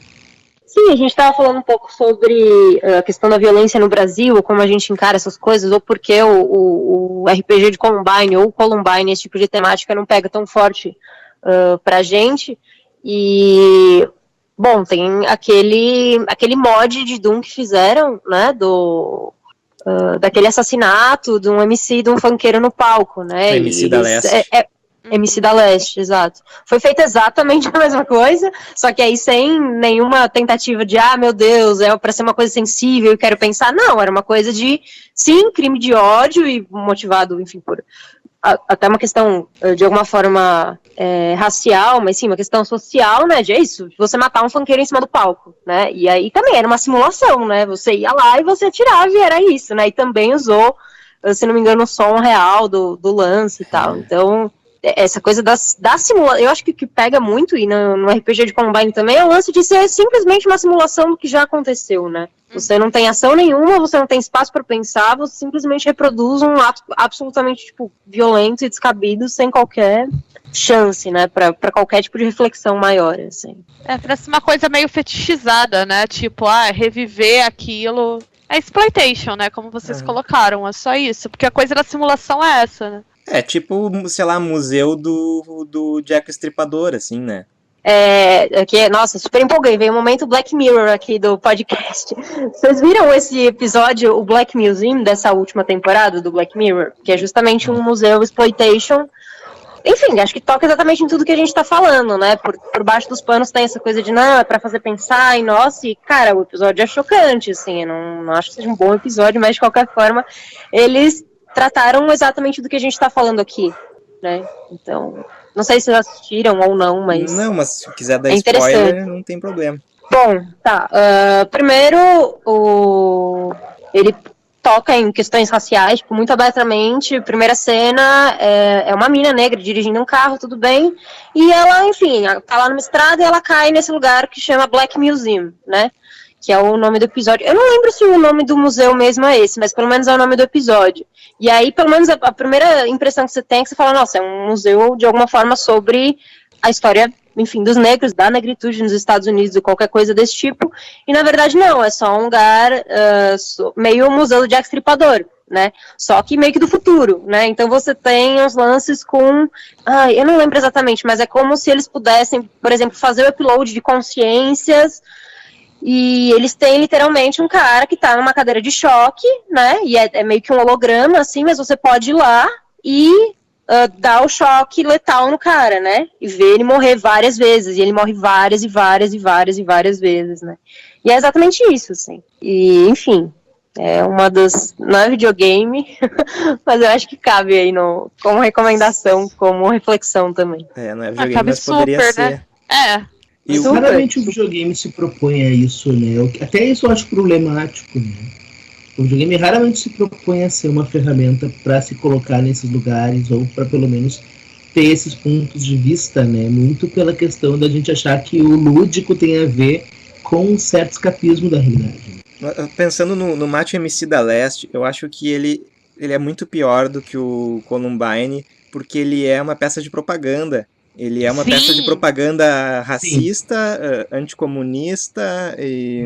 Sim, a gente estava falando um pouco sobre a questão da violência no Brasil, como a gente encara essas coisas, ou porque o RPG de Columbine ou Columbine, esse tipo de temática, não pega tão forte pra gente. E, bom, tem aquele mod de Doom que fizeram, né, daquele assassinato de um MC, de um funkeiro no palco, né? MC da Leste. MC da Leste, exato. Foi feita exatamente a mesma coisa, só que aí sem nenhuma tentativa de, meu Deus, é pra ser uma coisa sensível, eu quero pensar. Não, era uma coisa de, sim, crime de ódio e motivado, enfim, por até uma questão, de alguma forma, racial, mas sim, uma questão social, né, de isso, você matar um funkeiro em cima do palco, né, e aí também era uma simulação, né, você ia lá e você atirava e era isso, né, e também usou, se não me engano, o som real do lance e tal, então... Essa coisa da simulação, eu acho que o que pega muito, e no RPG de Columbine também, é o lance de ser simplesmente uma simulação do que já aconteceu, né? Você não tem ação nenhuma, você não tem espaço para pensar, você simplesmente reproduz um ato absolutamente, tipo, violento e descabido, sem qualquer chance, né, pra qualquer tipo de reflexão maior, assim. Parece uma coisa meio fetichizada, né? Tipo, reviver aquilo. É exploitation, né? Como vocês colocaram, é só isso. Porque a coisa da simulação é essa, né? É tipo, sei lá, museu do Jack o Estripador, assim, né? Nossa, super empolguei. Veio o momento Black Mirror aqui do podcast. Vocês viram esse episódio, o Black Museum, dessa última temporada do Black Mirror? Que é justamente um museu exploitation. Enfim, acho que toca exatamente em tudo que a gente tá falando, né? Por baixo dos panos tem essa coisa de, não, é pra fazer pensar, e nossa, e cara, o episódio é chocante, assim, eu não acho que seja um bom episódio, mas de qualquer forma, eles trataram exatamente do que a gente tá falando aqui, né? Então, não sei se vocês assistiram ou não, mas... Não, mas se quiser dar spoiler, não tem problema. Bom, tá. Primeiro, ele toca em questões raciais, tipo, muito abertamente. Primeira cena é uma mina negra dirigindo um carro, tudo bem. E ela, enfim, tá lá numa estrada e ela cai nesse lugar que chama Black Museum, né? Que é o nome do episódio. Eu não lembro se o nome do museu mesmo é esse, mas pelo menos é o nome do episódio. E aí, pelo menos, a primeira impressão que você tem é que você fala, nossa, é um museu, de alguma forma, sobre a história, enfim, dos negros, da negritude nos Estados Unidos, ou qualquer coisa desse tipo. E, na verdade, não, é só um lugar meio um museu do Jack Stripador, né? Só que meio que do futuro, né? Então você tem uns lances com... eu não lembro exatamente, mas é como se eles pudessem, por exemplo, fazer o upload de consciências. E eles têm literalmente um cara que tá numa cadeira de choque, né, e é meio que um holograma, assim, mas você pode ir lá e dar o choque letal no cara, né, e ver ele morrer várias vezes, e ele morre várias e várias e várias e várias vezes, né, e é exatamente isso, assim, e enfim, é uma das, não é videogame, mas eu acho que cabe aí como recomendação, como reflexão também. Não é videogame, mas poderia ser. Né? E raramente o videogame se propõe a isso, né? Até isso eu acho problemático, né? O videogame raramente se propõe a ser uma ferramenta para se colocar nesses lugares, ou para pelo menos ter esses pontos de vista, né? Muito pela questão da gente achar que o lúdico tem a ver com um certo escapismo da realidade. Pensando no Macho MC da Leste, eu acho que ele é muito pior do que o Columbine, porque ele é uma peça de propaganda. Ele é uma peça de propaganda racista, anticomunista e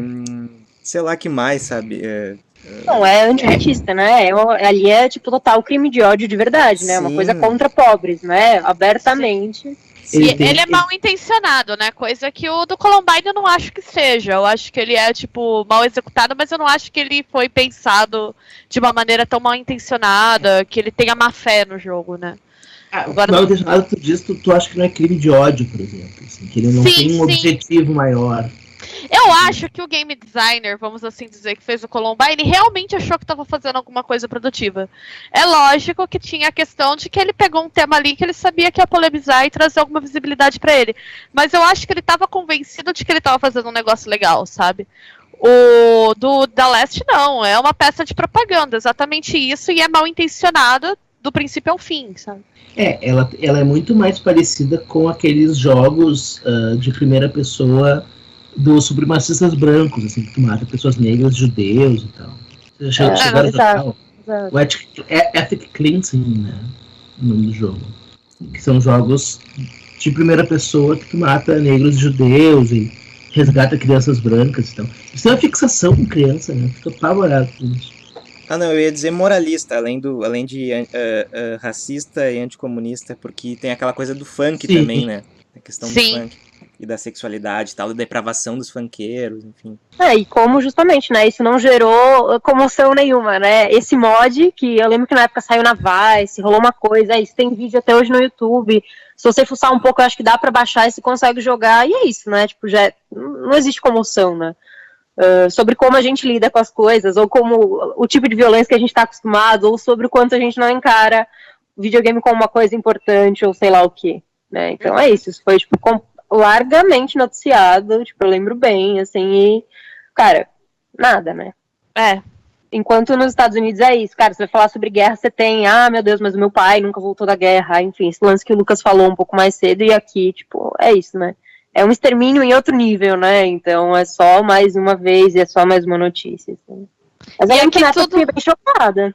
sei lá que mais, sabe? Não, é antirracista, né? Ali é tipo total crime de ódio de verdade, né? Uma coisa contra pobres, né? Abertamente. Ele é mal intencionado, né? Coisa que o do Columbine eu não acho que seja. Eu acho que ele é, tipo, mal executado, mas eu não acho que ele foi pensado de uma maneira tão mal intencionada, que ele tenha má fé no jogo, né? Agora, mal intencionado, tu diz, tu acha que não é crime de ódio, por exemplo, assim, que ele não tem um objetivo maior. Eu acho que o game designer, vamos assim dizer, que fez o Columbine, realmente achou que estava fazendo alguma coisa produtiva. É lógico que tinha a questão de que ele pegou um tema ali que ele sabia que ia polemizar e trazer alguma visibilidade para ele. Mas eu acho que ele estava convencido de que ele estava fazendo um negócio legal, sabe? O da Leste não, é uma peça de propaganda, exatamente isso, e é mal intencionada do princípio ao fim, sabe? Ela é muito mais parecida com aqueles jogos de primeira pessoa dos supremacistas brancos, assim, que tu mata pessoas negras, judeus e tal. Vocês chegaram a jogar o Ethic Cleansing, né? O nome do jogo. Que são jogos de primeira pessoa que tu mata negros e judeus e resgata crianças brancas e tal. Isso é uma fixação com criança, né? Fica apavorado com isso. Não, eu ia dizer moralista, além de racista e anticomunista, porque tem aquela coisa do funk também, né? A questão do funk e da sexualidade e tal, da depravação dos funkeiros, enfim. E como justamente, né, isso não gerou comoção nenhuma, né? Esse mod, que eu lembro que na época saiu na Vice, rolou uma coisa, isso tem vídeo até hoje no YouTube. Se você fuçar um pouco, eu acho que dá pra baixar e você consegue jogar, e é isso, né? Tipo, já não existe comoção, né? Sobre como a gente lida com as coisas, ou como o tipo de violência que a gente está acostumado, ou sobre o quanto a gente não encara o videogame como uma coisa importante, ou sei lá o quê, né? Então é isso foi, tipo, largamente noticiado, tipo, eu lembro bem, assim, e, cara, nada, né? Enquanto nos Estados Unidos é isso, cara, você vai falar sobre guerra, você tem, meu Deus, mas o meu pai nunca voltou da guerra, enfim, esse lance que o Lucas falou um pouco mais cedo, e aqui, tipo, é isso, né? É um extermínio em outro nível, né? Então é só mais uma vez e é só mais uma notícia. Assim. Mas eu lembro que na época eu fiquei bem chocada.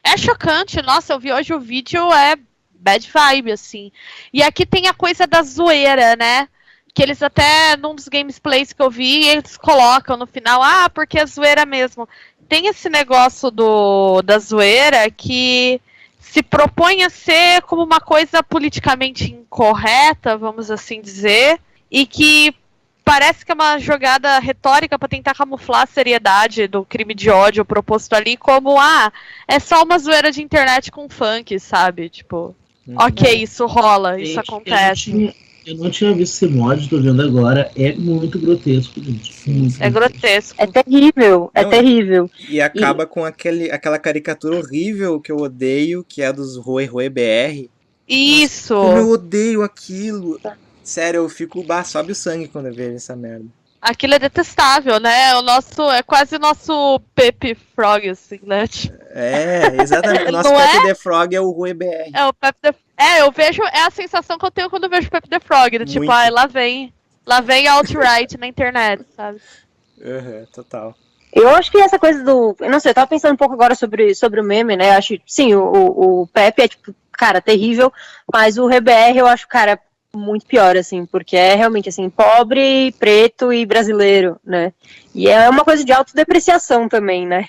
É chocante, nossa, eu vi hoje o vídeo, é bad vibe, assim. E aqui tem a coisa da zoeira, né? Que eles até, num dos gameplays que eu vi, eles colocam no final, porque é zoeira mesmo. Tem esse negócio da zoeira que se propõe a ser como uma coisa politicamente incorreta, vamos assim dizer, e que parece que é uma jogada retórica para tentar camuflar a seriedade do crime de ódio proposto ali, como, é só uma zoeira de internet com funk, sabe? Tipo, ok, isso rola, isso acontece. Eu não tinha visto esse mod, tô vendo agora, é muito grotesco, gente. Grotesco. É terrível, terrível. E acaba com aquela caricatura horrível que eu odeio, que é a dos Rue BR. Isso! Nossa, como eu odeio aquilo! Sério, eu fico, sobe o sangue quando eu vejo essa merda. Aquilo é detestável, né? É quase o nosso Pepe Frog, assim, né? Exatamente. O nosso Pepe the Frog é o Rue BR. É o Pepe the... eu vejo, é a sensação que eu tenho quando eu vejo Pepe the Frog, tipo, lá vem alt-right na internet, sabe? Total. Eu acho que essa coisa do... Eu não sei, eu tava pensando um pouco agora sobre o meme, né? Eu acho, sim, o Pepe é, tipo, cara, terrível, mas o RBR eu acho, cara, muito pior, assim, porque é realmente, assim, pobre, preto e brasileiro, né? E é uma coisa de autodepreciação também, né?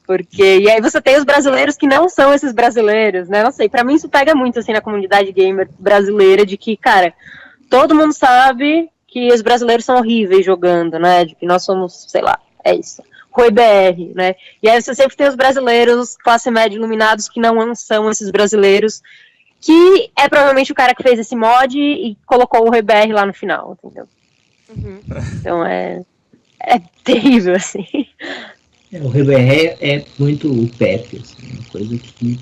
Porque, e aí você tem os brasileiros que não são esses brasileiros, né? Não sei, pra mim isso pega muito, assim, na comunidade gamer brasileira, de que, cara, todo mundo sabe que os brasileiros são horríveis jogando, né? De que nós somos, sei lá, é isso. Rui BR, né? E aí você sempre tem os brasileiros, classe média iluminados, que não são esses brasileiros, que é provavelmente o cara que fez esse mod e colocou o Rui BR lá no final, entendeu? Então é terrível, assim. O RBR é muito o Pepe, assim, uma coisa que...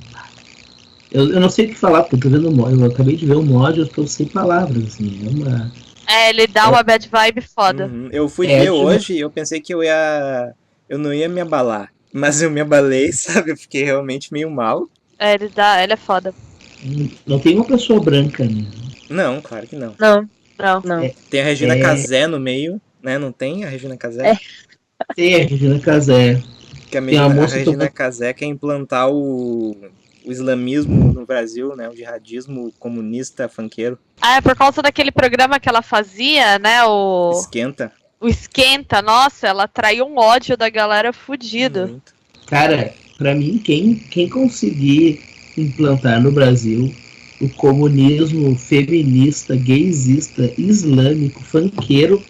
Eu não sei o que falar, porque eu tô vendo o mod, eu acabei de ver o mod, eu tô sem palavras, assim, ele dá uma bad vibe foda. Eu fui ver hoje e eu pensei que eu não ia me abalar, mas eu me abalei, sabe, eu fiquei realmente meio mal. Ele é foda. Não tem uma pessoa branca, né? Não, claro que não. Não. Tem a Regina Casé no meio, né? Não tem a Regina Casé? Tem a Regina Casé. Que a Regina Casé quer implantar o islamismo no Brasil, né? O jihadismo comunista funkeiro. É por causa daquele programa que ela fazia, né? O Esquenta, nossa, ela traiu um ódio da galera fudido. Muito. Cara, pra mim, quem conseguir implantar no Brasil o comunismo feminista, gaysista, islâmico, funkeiro,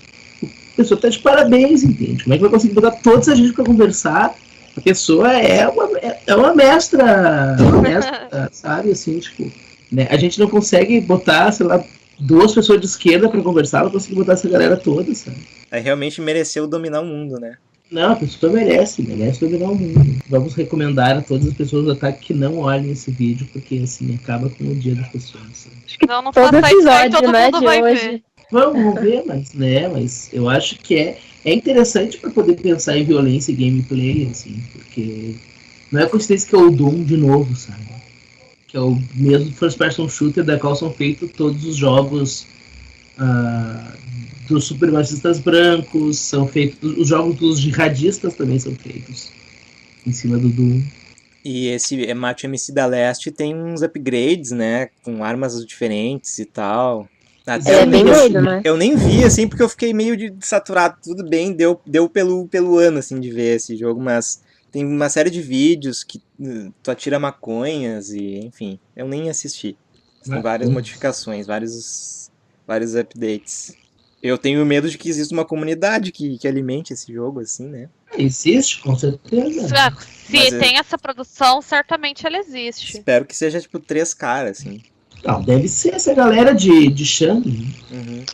a pessoa tá de parabéns, entende? Como é que vai conseguir botar toda essa gente pra conversar? A pessoa é uma mestra, sabe, assim, tipo, né? A gente não consegue botar, sei lá, 2 pessoas de esquerda pra conversar, não consegue botar essa galera toda, sabe? Aí realmente mereceu dominar o mundo, né? Não, a pessoa merece dominar o mundo. Vamos recomendar a todas as pessoas do ataque que não olhem esse vídeo, porque assim, acaba com o dia das pessoas. Sabe? Acho que não todo faça isso aí, episódio, todo né, mundo de vai hoje. ver. Vamos ver, mas eu acho que é interessante para poder pensar em violência e gameplay, assim, porque não é coincidência que é o Doom de novo, sabe? que é o mesmo first person shooter da qual são feitos todos os jogos dos supremacistas brancos, são feitos os jogos dos jihadistas também são feitos em cima do Doom. E esse Macho MC da Leste tem uns upgrades, né, com armas diferentes e tal. É bem doido, né? Eu nem vi, assim, porque eu fiquei meio saturado. Tudo bem, deu pelo ano, assim, de ver esse jogo, mas tem uma série de vídeos que tu atira maconhas e, enfim, eu nem assisti. Tem várias modificações, vários updates. Eu tenho medo de que exista uma comunidade que alimente esse jogo, assim, né? Existe, com certeza. Se tem essa produção, certamente ela existe. Espero que seja, tipo, 3 caras, assim. Não, deve ser essa galera de Xang. Uhum.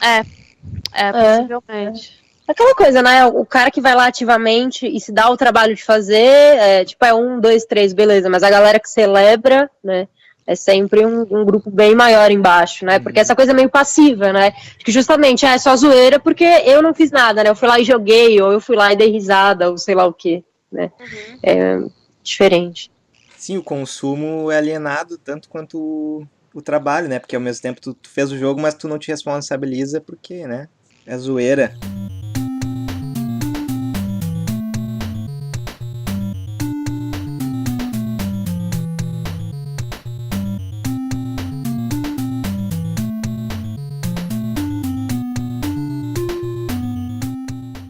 Possivelmente. Aquela coisa, né? O cara que vai lá ativamente e se dá o trabalho de fazer, tipo, 1, 2, 3, beleza. Mas a galera que celebra, né? É sempre um grupo bem maior embaixo, né? Porque essa coisa é meio passiva, né? Que justamente é só zoeira porque eu não fiz nada, né? Eu fui lá e joguei, ou eu fui lá e dei risada, ou sei lá o quê, né? É diferente. Sim, o consumo é alienado tanto quanto o trabalho, né? Porque ao mesmo tempo tu fez o jogo, mas tu não te responsabiliza porque, né? É zoeira.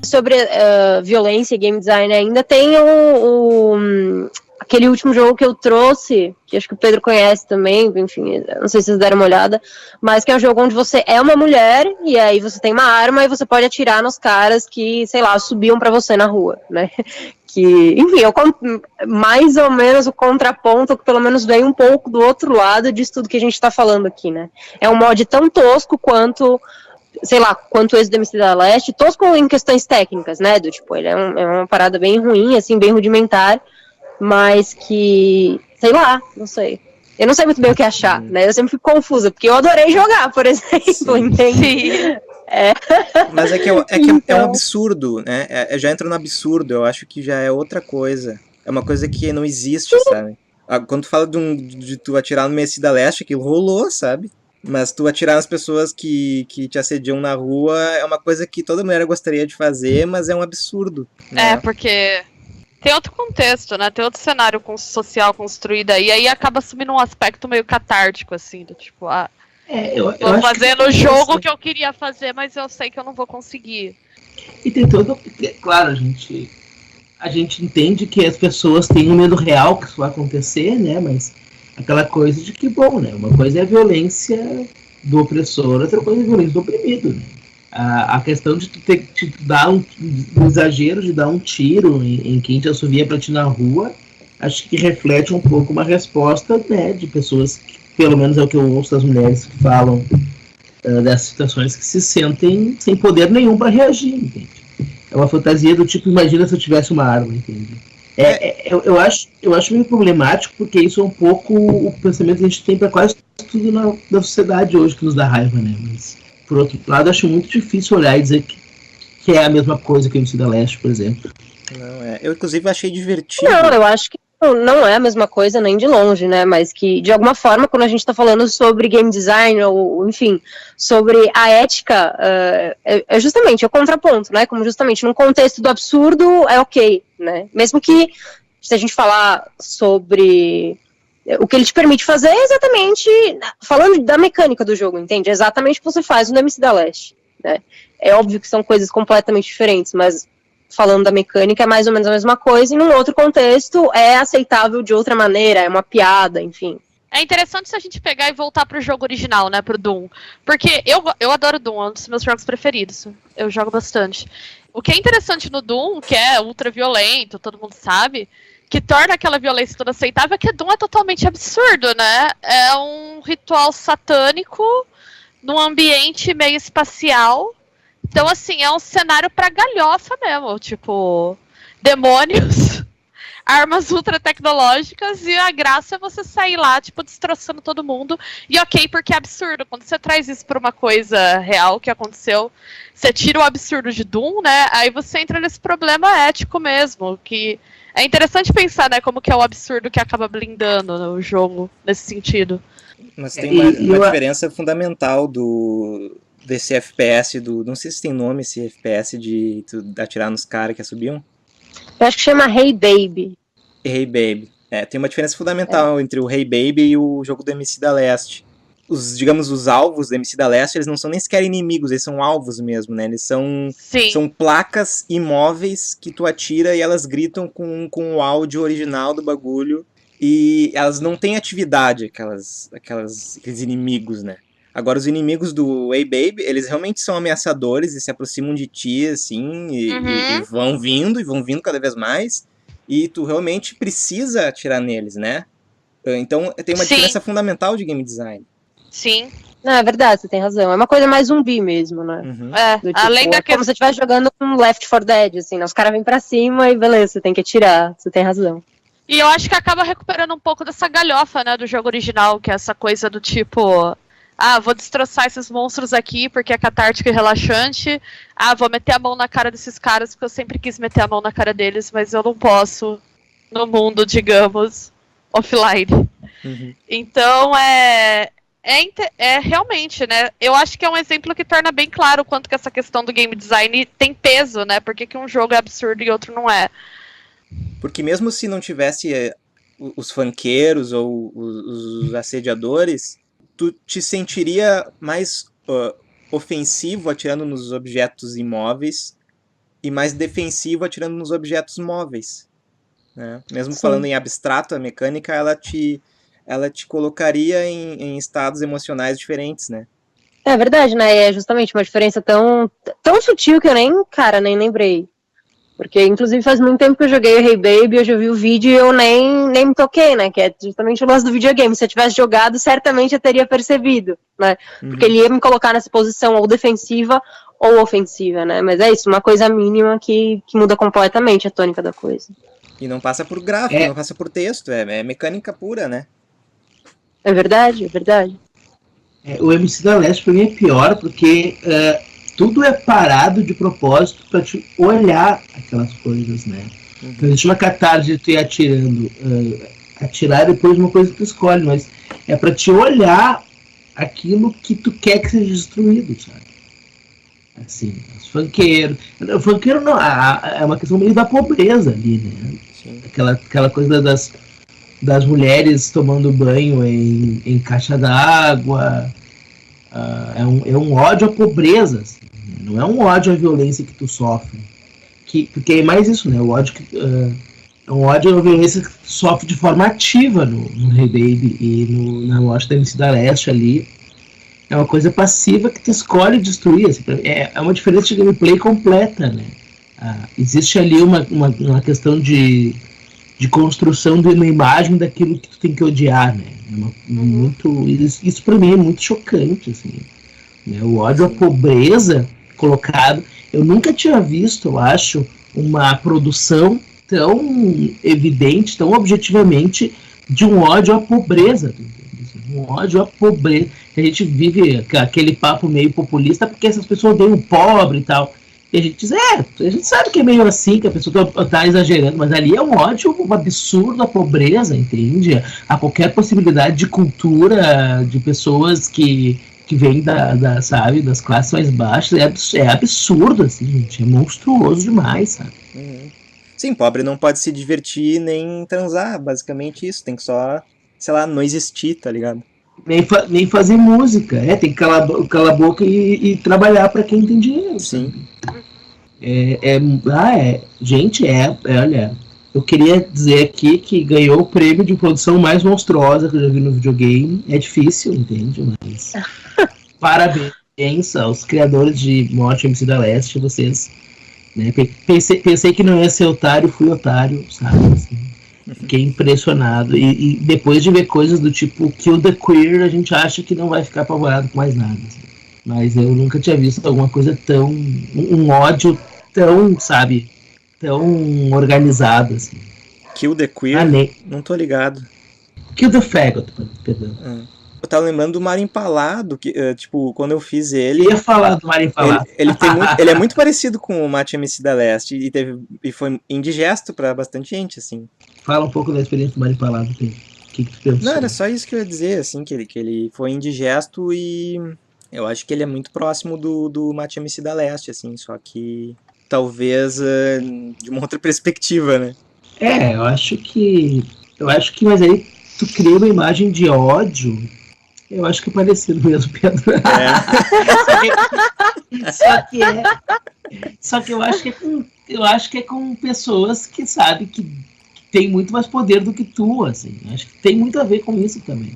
Sobre violência e game design ainda tem aquele último jogo que eu trouxe, que acho que o Pedro conhece também, enfim, não sei se vocês deram uma olhada, mas que é um jogo onde você é uma mulher e aí você tem uma arma e você pode atirar nos caras que, sei lá, subiam pra você na rua, né? Que, enfim, mais ou menos o contraponto, que pelo menos vem um pouco do outro lado disso tudo que a gente tá falando aqui, né? É um mod tão tosco quanto, sei lá, quanto esse do MC da Leste, tosco em questões técnicas, né? Do tipo, ele é uma parada bem ruim, assim, bem rudimentar, mas que, sei lá, não sei. Eu não sei muito bem o que achar, né? Eu sempre fico confusa, porque eu adorei jogar, por exemplo, entende? Mas é que Então... é um absurdo, né? Já entra no absurdo, eu acho que já é outra coisa. É uma coisa que não existe, sabe? Quando tu fala de tu atirar no MC da Leste, aquilo rolou, sabe? Mas tu atirar nas pessoas que te assediam na rua é uma coisa que toda mulher gostaria de fazer, mas é um absurdo. Né? Porque tem outro contexto, né? Tem outro cenário social construído aí, e aí acaba assumindo um aspecto meio catártico, assim, do tipo, eu tô fazendo o jogo que eu queria fazer, mas eu sei que eu não vou conseguir. E tem todo... Claro, a gente entende que as pessoas têm um medo real que isso vai acontecer, né? Mas aquela coisa de que, bom, né? Uma coisa é a violência do opressor, outra coisa é a violência do oprimido, né? A questão de tu ter de dar um exagero de dar um tiro em quem te assovia pra ti na rua, acho que reflete um pouco uma resposta, né, de pessoas que, pelo menos é o que eu ouço das mulheres que falam dessas situações, que se sentem sem poder nenhum para reagir, entende? É uma fantasia do tipo, imagina se eu tivesse uma arma, entende? Eu acho meio problemático, porque isso é um pouco o pensamento que a gente tem para quase tudo na sociedade hoje, que nos dá raiva, né? Mas, por outro lado, acho muito difícil olhar e dizer que é a mesma coisa que o MC da Leste, por exemplo. Não, eu, inclusive, achei divertido. Não, eu acho que não é a mesma coisa nem de longe, né? Mas que, de alguma forma, quando a gente tá falando sobre game design, ou enfim, sobre a ética, é justamente o contraponto, né? Como justamente num contexto do absurdo é ok, né? Mesmo que, se a gente falar sobre o que ele te permite fazer, é exatamente, falando da mecânica do jogo, entende? É exatamente o que você faz no MC da Leste, né? É óbvio que são coisas completamente diferentes, mas falando da mecânica é mais ou menos a mesma coisa, e num outro contexto é aceitável de outra maneira, é uma piada, enfim. É interessante se a gente pegar e voltar pro jogo original, né, pro Doom. Porque eu adoro Doom, é um dos meus jogos preferidos. Eu jogo bastante. O que é interessante no Doom, que é ultra violento, todo mundo sabe, que torna aquela violência toda aceitável, é que Doom é totalmente absurdo, né? É um ritual satânico num ambiente meio espacial. Então, assim, é um cenário pra galhofa mesmo, tipo, demônios armas ultra tecnológicas e a graça é você sair lá, tipo, destroçando todo mundo. E ok, porque é absurdo. Quando você traz isso pra uma coisa real que aconteceu, você tira o absurdo de Doom, né? Aí você entra nesse problema ético mesmo, que é interessante pensar, né, como que é o absurdo que acaba blindando o jogo nesse sentido. Mas tem uma diferença fundamental desse FPS, não sei se tem nome esse FPS de atirar nos caras que subiam. Eu acho que chama Hey Baby. Hey Baby. Tem uma diferença fundamental entre o Hey Baby e o jogo do Homicida Leste. Os alvos do Homicida Leste, eles não são nem sequer inimigos, eles são alvos mesmo, né? Eles são placas imóveis que tu atira e elas gritam com o áudio original do bagulho. E elas não têm atividade, aqueles inimigos, né? Agora, os inimigos do Hey Baby, eles realmente são ameaçadores e se aproximam de ti, assim, e vão vindo cada vez mais. E tu realmente precisa atirar neles, né? Então, tem uma diferença fundamental de game design. Sim. Não, é verdade, você tem razão. É uma coisa mais zumbi mesmo, né? Tipo, além da como se você estivesse jogando com Left 4 Dead, assim, né? Os caras vêm pra cima e beleza, você tem que atirar. Você tem razão. E eu acho que acaba recuperando um pouco dessa galhofa, né, do jogo original, que é essa coisa do tipo... vou destroçar esses monstros aqui porque é catártico e relaxante. Vou meter a mão na cara desses caras porque eu sempre quis meter a mão na cara deles, mas eu não posso no mundo, digamos, offline. Então, é realmente, né? Eu acho que é um exemplo que torna bem claro o quanto que essa questão do game design tem peso, né? Porque que um jogo é absurdo e outro não é. Porque mesmo se não tivesse os funkeiros ou os assediadores, tu te sentiria mais ofensivo atirando nos objetos imóveis e mais defensivo atirando nos objetos móveis, né? Mesmo falando em abstrato, a mecânica ela te colocaria em estados emocionais diferentes, né? É verdade, né? É justamente uma diferença tão sutil que eu nem lembrei. Porque, inclusive, faz muito tempo que eu joguei o Hey Baby, eu já vi o vídeo e eu nem me toquei, né? Que é justamente o lance do videogame. Se eu tivesse jogado, certamente eu teria percebido, né? Porque ele ia me colocar nessa posição ou defensiva ou ofensiva, né? Mas é isso, uma coisa mínima que muda completamente a tônica da coisa. E não passa por gráfico, não passa por texto, é mecânica pura, né? É verdade, é verdade. O Homicida Leste pra mim é pior porque tudo é parado de propósito pra te olhar aquelas coisas, né? Então existe uma catarse de tu ir atirando. Atirar é depois uma coisa que tu escolhe, mas é pra te olhar aquilo que tu quer que seja destruído, sabe? Assim, os funkeiros. O funkeiro não, é uma questão meio da pobreza ali, né? Sim. Aquela coisa das mulheres tomando banho em caixa d'água. É um ódio à pobreza, assim, não é um ódio à violência que tu sofre. Porque é mais isso, né? O ódio é um ódio à violência que tu sofre de forma ativa no Hey Baby e na loja da Homicida Leste ali. É uma coisa passiva que tu escolhe destruir. Assim, é uma diferença de gameplay completa, né? Existe ali uma questão de construção de uma imagem daquilo que tu tem que odiar, né? Isso pra mim é muito chocante, assim, né? O ódio à pobreza colocado. Eu nunca tinha visto, eu acho, uma produção tão evidente, tão objetivamente de um ódio à pobreza. Um ódio à pobreza. A gente vive aquele papo meio populista porque essas pessoas odeiam o pobre e tal. E a gente diz, a gente sabe que é meio assim, que a pessoa tá exagerando, mas ali é um ódio, um absurdo à pobreza, entende? A qualquer possibilidade de cultura, de pessoas que vêm sabe, das classes mais baixas, é absurdo, assim, gente, é monstruoso demais, sabe? Sim, pobre não pode se divertir nem transar, basicamente isso, tem que só, sei lá, não existir, tá ligado? Nem fazer música, tem que calar a boca e trabalhar pra quem tem dinheiro. Sim. Gente, olha, eu queria dizer aqui que ganhou o prêmio de produção mais monstruosa que eu já vi no videogame. É difícil, entende? Mas parabéns aos criadores de Morte Homicida Leste, vocês, né? Pensei que não ia ser otário, fui otário, sabe? Assim, fiquei impressionado. E depois de ver coisas do tipo Kill the Queer, a gente acha que não vai ficar apavorado com mais nada. Assim. Mas eu nunca tinha visto alguma coisa tão... um ódio tão, sabe, tão organizado, assim. Kill the Queer? Não tô ligado. Kill the Faggot, perdão. Eu tava lembrando do Mario Empalado, que, tipo, quando eu fiz ele... Eu ia falar do Mario Empalado. Ele é muito parecido com o Match MC da Leste, e foi indigesto pra bastante gente, assim. Fala um pouco da experiência do Mario Empalado, Pedro. O que tu pensou? Não, era só isso que eu ia dizer, assim, que ele foi indigesto e eu acho que ele é muito próximo do Match MC da Leste, assim, só que talvez de uma outra perspectiva, né? Eu acho que, mas aí tu cria uma imagem de ódio, eu acho que é parecido mesmo, Pedro. Só que eu acho que é com pessoas que sabem que tem muito mais poder do que tu, assim. Acho que tem muito a ver com isso também.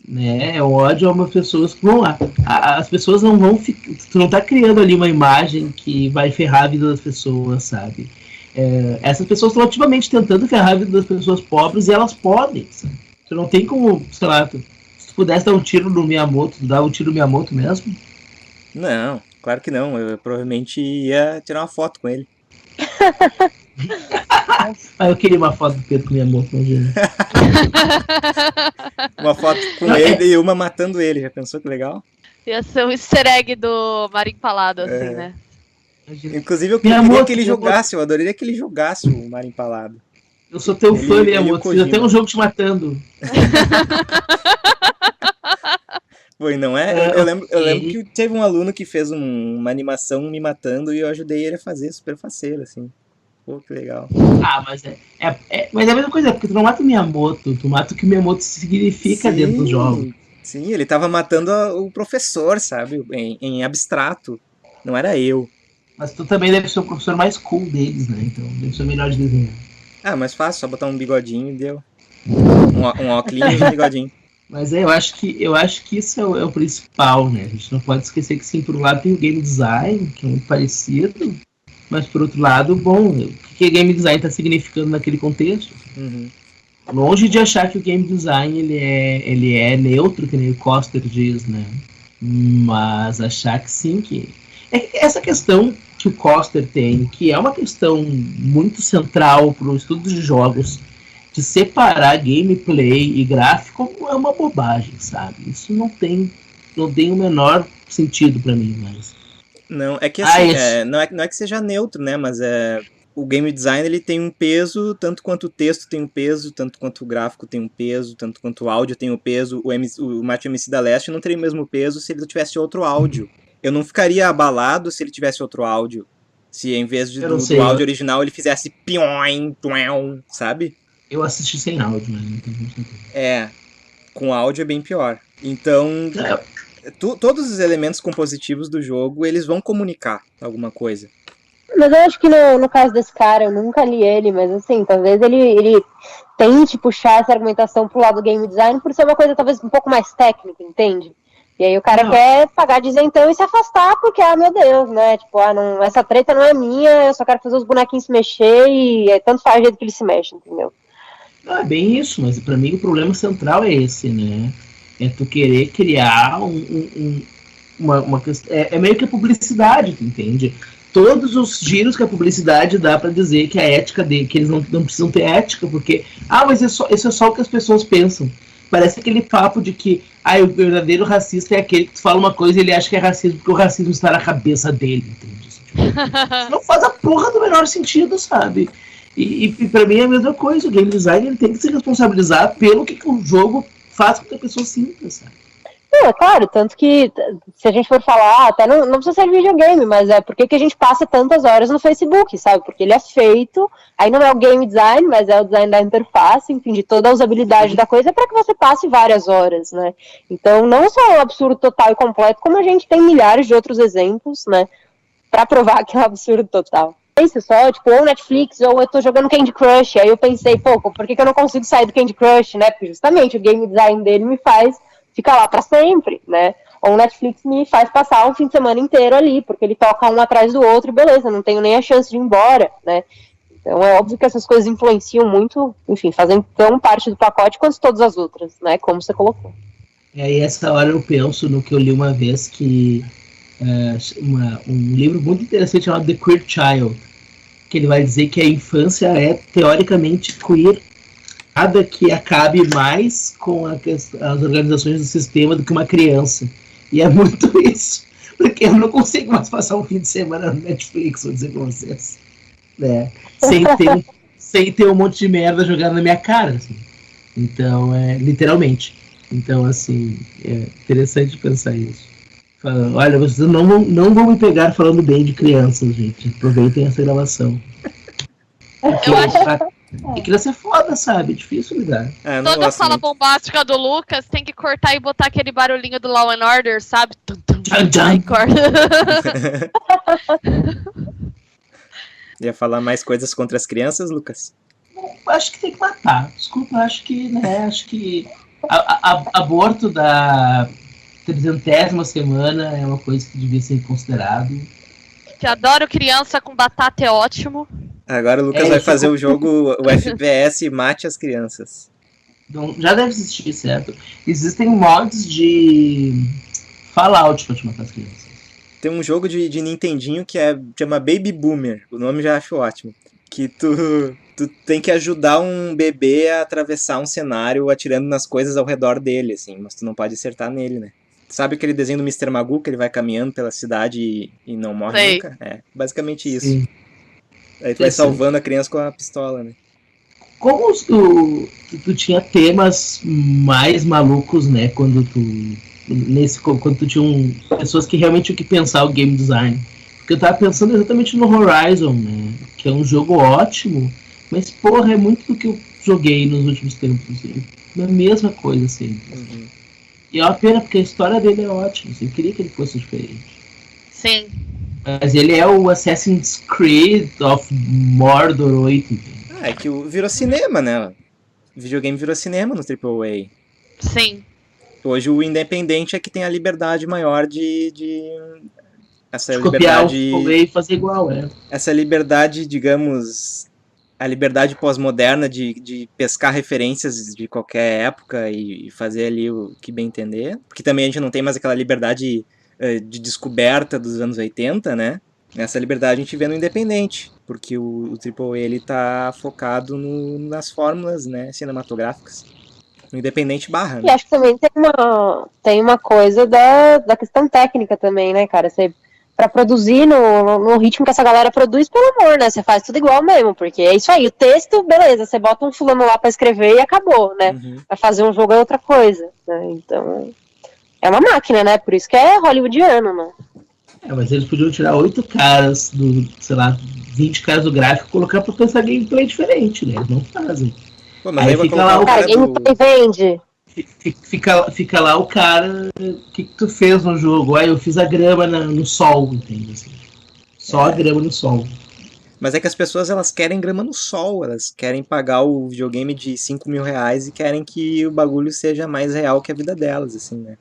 Né? O ódio é uma pessoas que vão lá. As pessoas não vão ficar. Tu não tá criando ali uma imagem que vai ferrar a vida das pessoas, sabe? Essas pessoas estão ativamente tentando ferrar a vida das pessoas pobres e elas podem, sabe? Tu não tem como, sei lá, se tu pudesse dar um tiro no Miyamoto, tu dava um tiro no Miyamoto mesmo? Não, claro que não. Eu provavelmente ia tirar uma foto com ele. Eu queria uma foto do Pedro com Miyamoto, imagina. Uma foto com ele e uma matando ele, já pensou que legal? Ia ser um easter egg do Mario Empalado, assim, né? Inclusive eu queria que ele jogasse, eu adoraria que ele jogasse o Mario Empalado. Eu sou teu fã, Miyamoto, já tem um jogo te matando. Foi, não é? Eu lembro que teve um aluno que fez uma animação me matando e eu ajudei ele a fazer, super faceiro, assim. Pô, que legal. Mas mas é a mesma coisa, porque tu não mata o Miyamoto, tu mata o que o Miyamoto significa dentro do jogo. Sim, ele tava matando o professor, sabe? Em abstrato. Não era eu. Mas tu também deve ser o professor mais cool deles, né? Então deve ser o melhor de desenhar. Mais fácil, só botar um bigodinho e deu. Um óculos e um bigodinho. Mas eu acho que isso é o principal, né? A gente não pode esquecer que sim, por um lado tem o game design, que é muito parecido, mas por outro lado, bom, o que o game design está significando naquele contexto? Longe de achar que o game design ele é neutro, que nem o Coster diz, né? Mas achar que sim, que essa questão que o Coster tem, que é uma questão muito central para o estudo de jogos, de separar gameplay e gráfico, é uma bobagem, sabe? Isso não tem o menor sentido para mim, mas... Não, é que assim, não é que seja neutro, né? Mas o game design ele tem um peso, tanto quanto o texto tem um peso, tanto quanto o gráfico tem um peso, tanto quanto o áudio tem um peso. O Match MC da Leste não teria o mesmo peso se ele tivesse outro áudio. Eu não ficaria abalado se ele tivesse outro áudio. Se em vez do áudio original ele fizesse pion, sabe? Eu assisti sem áudio, né? Não tem certeza. Com áudio é bem pior. Então, todos os elementos compositivos do jogo, eles vão comunicar alguma coisa. Mas eu acho que no caso desse cara, eu nunca li ele, mas assim, talvez ele tente puxar essa argumentação pro lado do game design por ser uma coisa talvez um pouco mais técnica, entende? E aí o cara quer pagar de isentão e se afastar porque, meu Deus, né? Tipo, essa treta não é minha, eu só quero fazer os bonequinhos se mexer e tanto faz o jeito que eles se mexem, entendeu? É bem isso, mas pra mim o problema central é esse, né? É tu querer criar uma questão. É meio que a publicidade, tu entende? Todos os giros que a publicidade dá pra dizer que a ética dele, que eles não precisam ter ética, porque. Mas isso é só o que as pessoas pensam. Parece aquele papo de que o verdadeiro racista é aquele que tu fala uma coisa e ele acha que é racismo porque o racismo está na cabeça dele, entende? Isso não faz a porra do menor sentido, sabe? E pra mim é a mesma coisa, o game design ele tem que se responsabilizar pelo que o jogo faz com que a pessoa sinta, sabe? É claro, tanto que se a gente for falar, até não precisa ser videogame, mas por que a gente passa tantas horas no Facebook, sabe? Porque ele é feito, aí não é o game design, mas é o design da interface, enfim, de toda a usabilidade da coisa para que você passe várias horas, né? Então não só é um absurdo total e completo, como a gente tem milhares de outros exemplos, né? Pra provar que é um absurdo total. Isso só, tipo, ou Netflix, ou eu tô jogando Candy Crush, aí eu pensei, por que eu não consigo sair do Candy Crush, né? Porque justamente o game design dele me faz ficar lá pra sempre, né? Ou o Netflix me faz passar um fim de semana inteiro ali, porque ele toca um atrás do outro, beleza, não tenho nem a chance de ir embora, né? Então é óbvio que essas coisas influenciam muito, enfim, fazem tão parte do pacote quanto todas as outras, né? Como você colocou. E aí essa hora eu penso no que eu li uma vez que um livro muito interessante chamado The Queer Child, que ele vai dizer que a infância é teoricamente queer, nada que acabe mais com as organizações do sistema do que uma criança. E é muito isso, porque eu não consigo mais passar um fim de semana no Netflix, vou dizer pra vocês, né? Sem ter um monte de merda jogada na minha cara, assim. Então, literalmente. Então, assim, é interessante pensar isso. Olha, vocês não vão me pegar falando bem de crianças, gente. Aproveitem essa gravação. Porque Eu acho... E criança é foda, sabe? É difícil lidar. Toda fala bombástica do Lucas tem que cortar e botar aquele barulhinho do Law and Order, sabe? Aí corta. Ia falar mais coisas contra as crianças, Lucas? Acho que tem que matar. Desculpa, acho que aborto da 300ª semana é uma coisa que devia ser considerado. Que adoro criança com batata, é ótimo. Agora o Lucas vai fazer o jogo, o FPS Mate as Crianças. Então, já deve existir, certo? Existem mods de Fallout pra te matar as crianças. Tem um jogo de Nintendinho que chama Baby Boomer. O nome já acho ótimo. Que tu tem que ajudar um bebê a atravessar um cenário atirando nas coisas ao redor dele, assim. Mas tu não pode acertar nele, né? Sabe aquele desenho do Mr. Magoo, que ele vai caminhando pela cidade e não morre nunca? É, basicamente isso. Sim. Aí tu vai salvando a criança com a pistola, né? Como tu tinha temas mais malucos, né? Quando tu tinha pessoas que realmente tinham que pensar o game design. Porque eu tava pensando exatamente no Horizon, né? Que é um jogo ótimo, mas porra, é muito do que eu joguei nos últimos tempos. Assim. É a mesma coisa, assim. Uhum. E é uma pena, porque a história dele é ótima. Assim, eu queria que ele fosse diferente. Sim. Mas ele é o Assassin's Creed of Mordor 8. É que virou cinema, né? O videogame virou cinema no AAA. Sim. Hoje o independente é que tem a liberdade maior de essa copiar liberdade, o e fazer igual, essa liberdade, digamos, a liberdade pós-moderna de pescar referências de qualquer época e fazer ali o que bem entender. Porque também a gente não tem mais aquela liberdade de descoberta dos anos 80, né? Essa liberdade a gente vê no independente, porque o AAA ele tá focado nas fórmulas, né, cinematográficas. No independente barra, né? E acho que também tem uma coisa da questão técnica também, né, cara? Você, pra produzir no ritmo que essa galera produz, pelo amor, né? Você faz tudo igual mesmo, porque é isso aí. O texto, beleza, você bota um fulano lá pra escrever e acabou, né? Uhum. Pra fazer um jogo é outra coisa, né? Então, é uma máquina, né? Por isso que é hollywoodiano, né? Mas eles podiam tirar 8 caras sei lá, 20 caras do gráfico e colocar pra pensar gameplay diferente, né? Eles não fazem. Pô, mas aí vai fica colocar lá o cara gameplay vende. Fica lá o cara, o que tu fez no jogo? Eu fiz a grama no sol, entende? Assim. Só a grama no sol. Mas é que as pessoas, elas querem grama no sol, elas querem pagar o videogame de 5 mil reais e querem que o bagulho seja mais real que a vida delas, assim, né?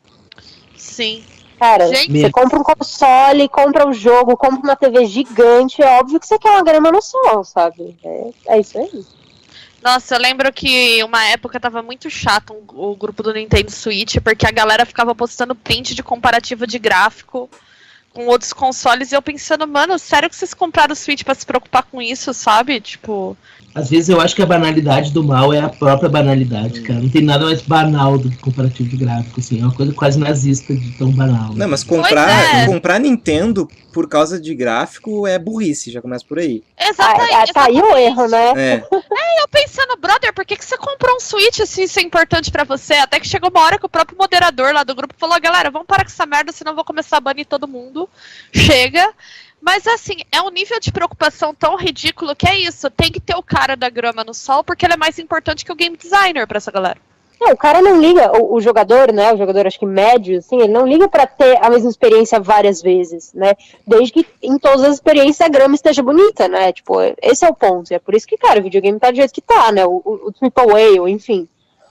Sim. Cara, Gente, você compra um console, compra um jogo, compra uma TV gigante, é óbvio que você quer uma grama no sol, sabe? É isso aí. Nossa, eu lembro que uma época tava muito chato o grupo do Nintendo Switch, porque a galera ficava postando print de comparativa de gráfico com outros consoles, e eu pensando, mano, sério que vocês compraram o Switch pra se preocupar com isso, sabe? Tipo... Às vezes eu acho que a banalidade do mal é a própria banalidade, cara. Não tem nada mais banal do que comparativo de gráfico, assim. É uma coisa quase nazista de tão banal. Não, mas comprar Nintendo por causa de gráfico é burrice, já começa por aí. Exatamente. Tá aí o erro, né? Eu pensando, brother, por que você comprou um Switch se isso é importante pra você? Até que chegou uma hora que o próprio moderador lá do grupo falou, galera, vamos parar com essa merda, senão eu vou começar a banir todo mundo. Chega. Mas assim, é um nível de preocupação tão ridículo que é isso. Tem que ter o cara da grama no sol, porque ele é mais importante que o game designer pra essa galera. Não, o cara não liga, o jogador, né, o jogador acho que médio, assim, ele não liga pra ter a mesma experiência várias vezes, né, desde que em todas as experiências a grama esteja bonita, né, tipo, esse é o ponto, e é por isso que, cara, o videogame tá do jeito que tá, né, o AAA, enfim,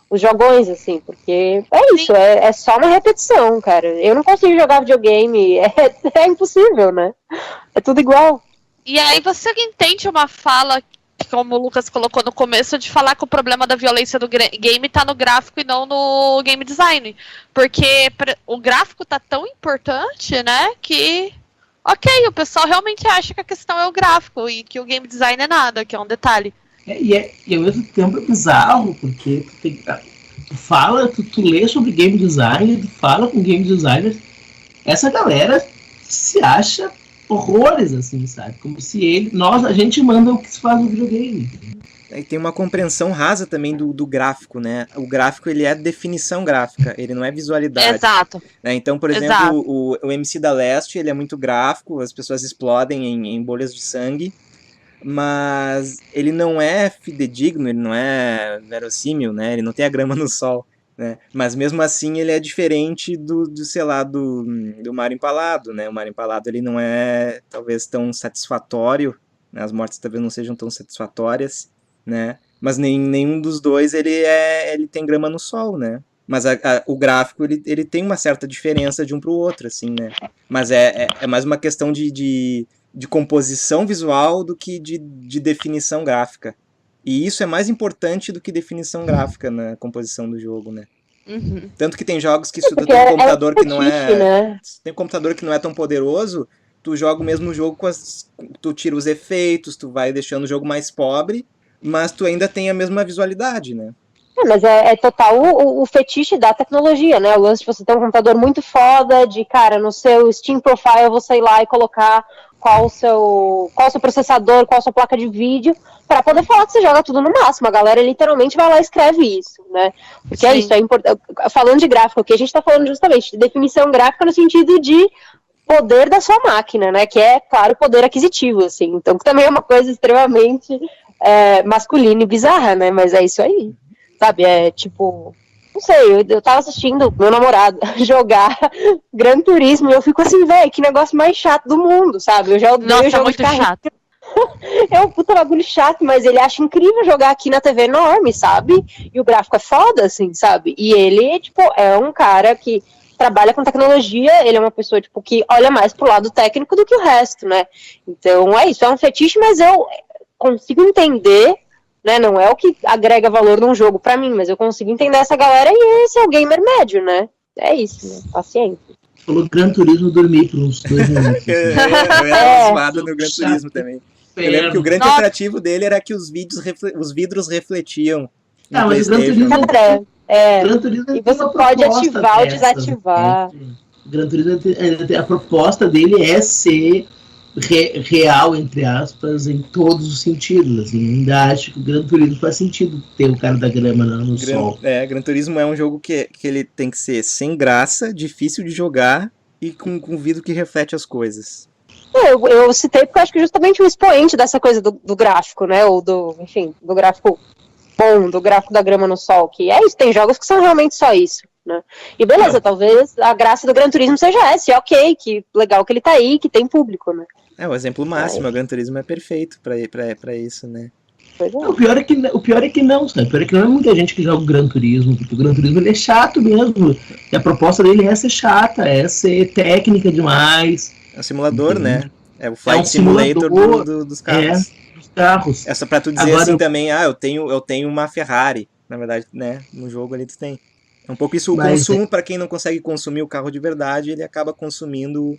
os jogões, assim, porque é isso, é só uma repetição, cara, eu não consigo jogar videogame, é impossível, né, é tudo igual. E aí você entende uma fala, como o Lucas colocou no começo, de falar que o problema da violência do game tá no gráfico e não no game design. Porque o gráfico tá tão importante, né, que ok, o pessoal realmente acha que a questão é o gráfico e que o game design é nada, que é um detalhe. E ao mesmo tempo é bizarro, porque tu lê sobre game design, tu fala com game designers, essa galera se acha horrores, assim, sabe? Como se a gente manda o que se faz no videogame. E tem uma compreensão rasa também do gráfico, né? O gráfico, ele é definição gráfica, ele não é visualidade. Exato. Né? Então, por exemplo, o MC da Leste, ele é muito gráfico, as pessoas explodem em bolhas de sangue, mas ele não é fidedigno, ele não é verossímil, né? Ele não tem a grama no sol, né? Mas mesmo assim ele é diferente do Mario Empalado, né? O Mario Empalado, ele não é talvez tão satisfatório, né? As mortes talvez não sejam tão satisfatórias, né? Mas nenhum dos dois ele tem grama no sol, né? Mas o gráfico ele tem uma certa diferença de um para o outro, assim, né? Mas é mais uma questão de composição visual do que de definição gráfica. E isso é mais importante do que definição gráfica na composição do jogo, né? Uhum. Tanto que tem jogos que se tu tem um computador que não é... Se tem um computador que não é tão poderoso, tu joga o mesmo jogo tu tira os efeitos, tu vai deixando o jogo mais pobre, mas tu ainda tem a mesma visualidade, né? Mas é total o fetiche da tecnologia, né? O lance de você ter um computador muito foda, cara, no seu Steam Profile eu vou sair lá e colocar qual o seu processador, qual a sua placa de vídeo, para poder falar que você joga tudo no máximo. A galera literalmente vai lá e escreve isso, né? Porque é isso, é importante. Falando de gráfico, aqui a gente tá falando justamente de definição gráfica no sentido de poder da sua máquina, né? Que é, claro, poder aquisitivo, assim. Então, que também é uma coisa extremamente masculina e bizarra, né? Mas é isso aí. Sabe, tipo, não sei, eu tava assistindo meu namorado jogar Gran Turismo e eu fico assim, velho, que negócio mais chato do mundo, sabe? Eu já odeio jogo de carro. Chato. É um puta bagulho chato, mas ele acha incrível jogar aqui na TV enorme, sabe? E o gráfico é foda, assim, sabe? E ele, tipo, é um cara que trabalha com tecnologia, ele é uma pessoa, tipo, que olha mais pro lado técnico do que o resto, né? Então, é isso, é um fetiche, mas eu consigo entender, né, não é o que agrega valor num jogo pra mim, mas eu consigo entender essa galera e esse é o gamer médio, né? É isso, né? Paciência. Falou Gran Turismo, dormi por uns 2 minutos. Eu era zoado no Gran Turismo também. Eu lembro que o grande atrativo dele era que os vidros refletiam. Mas o Gran Turismo e você pode ativar ou desativar. O Gran Turismo, a proposta dele é ser real, entre aspas, em todos os sentidos. Assim. Ainda acho que o Gran Turismo faz sentido ter o cara da grama no sol. Gran Turismo é um jogo que ele tem que ser sem graça, difícil de jogar e com vidro que reflete as coisas. Eu citei porque eu acho que justamente o expoente dessa coisa do gráfico, né? Ou do gráfico bom, do gráfico da grama no sol, que é isso, tem jogos que são realmente só isso, né? E beleza, talvez a graça do Gran Turismo seja essa, ok, que legal que ele tá aí, que tem público, né? O exemplo máximo, o Gran Turismo é perfeito pra isso, né? O pior é que não, sabe? O pior é que não é muita gente que joga o Gran Turismo, porque o Gran Turismo ele é chato mesmo, e a proposta dele é ser chata, é ser técnica demais. É um simulador, né? É o Flight Simulator dos carros. Dos carros. Essa pra tu dizer agora, assim também, eu tenho uma Ferrari, na verdade, né? No jogo ali tu tem. É um pouco isso, o consumo, pra quem não consegue consumir o carro de verdade, ele acaba consumindo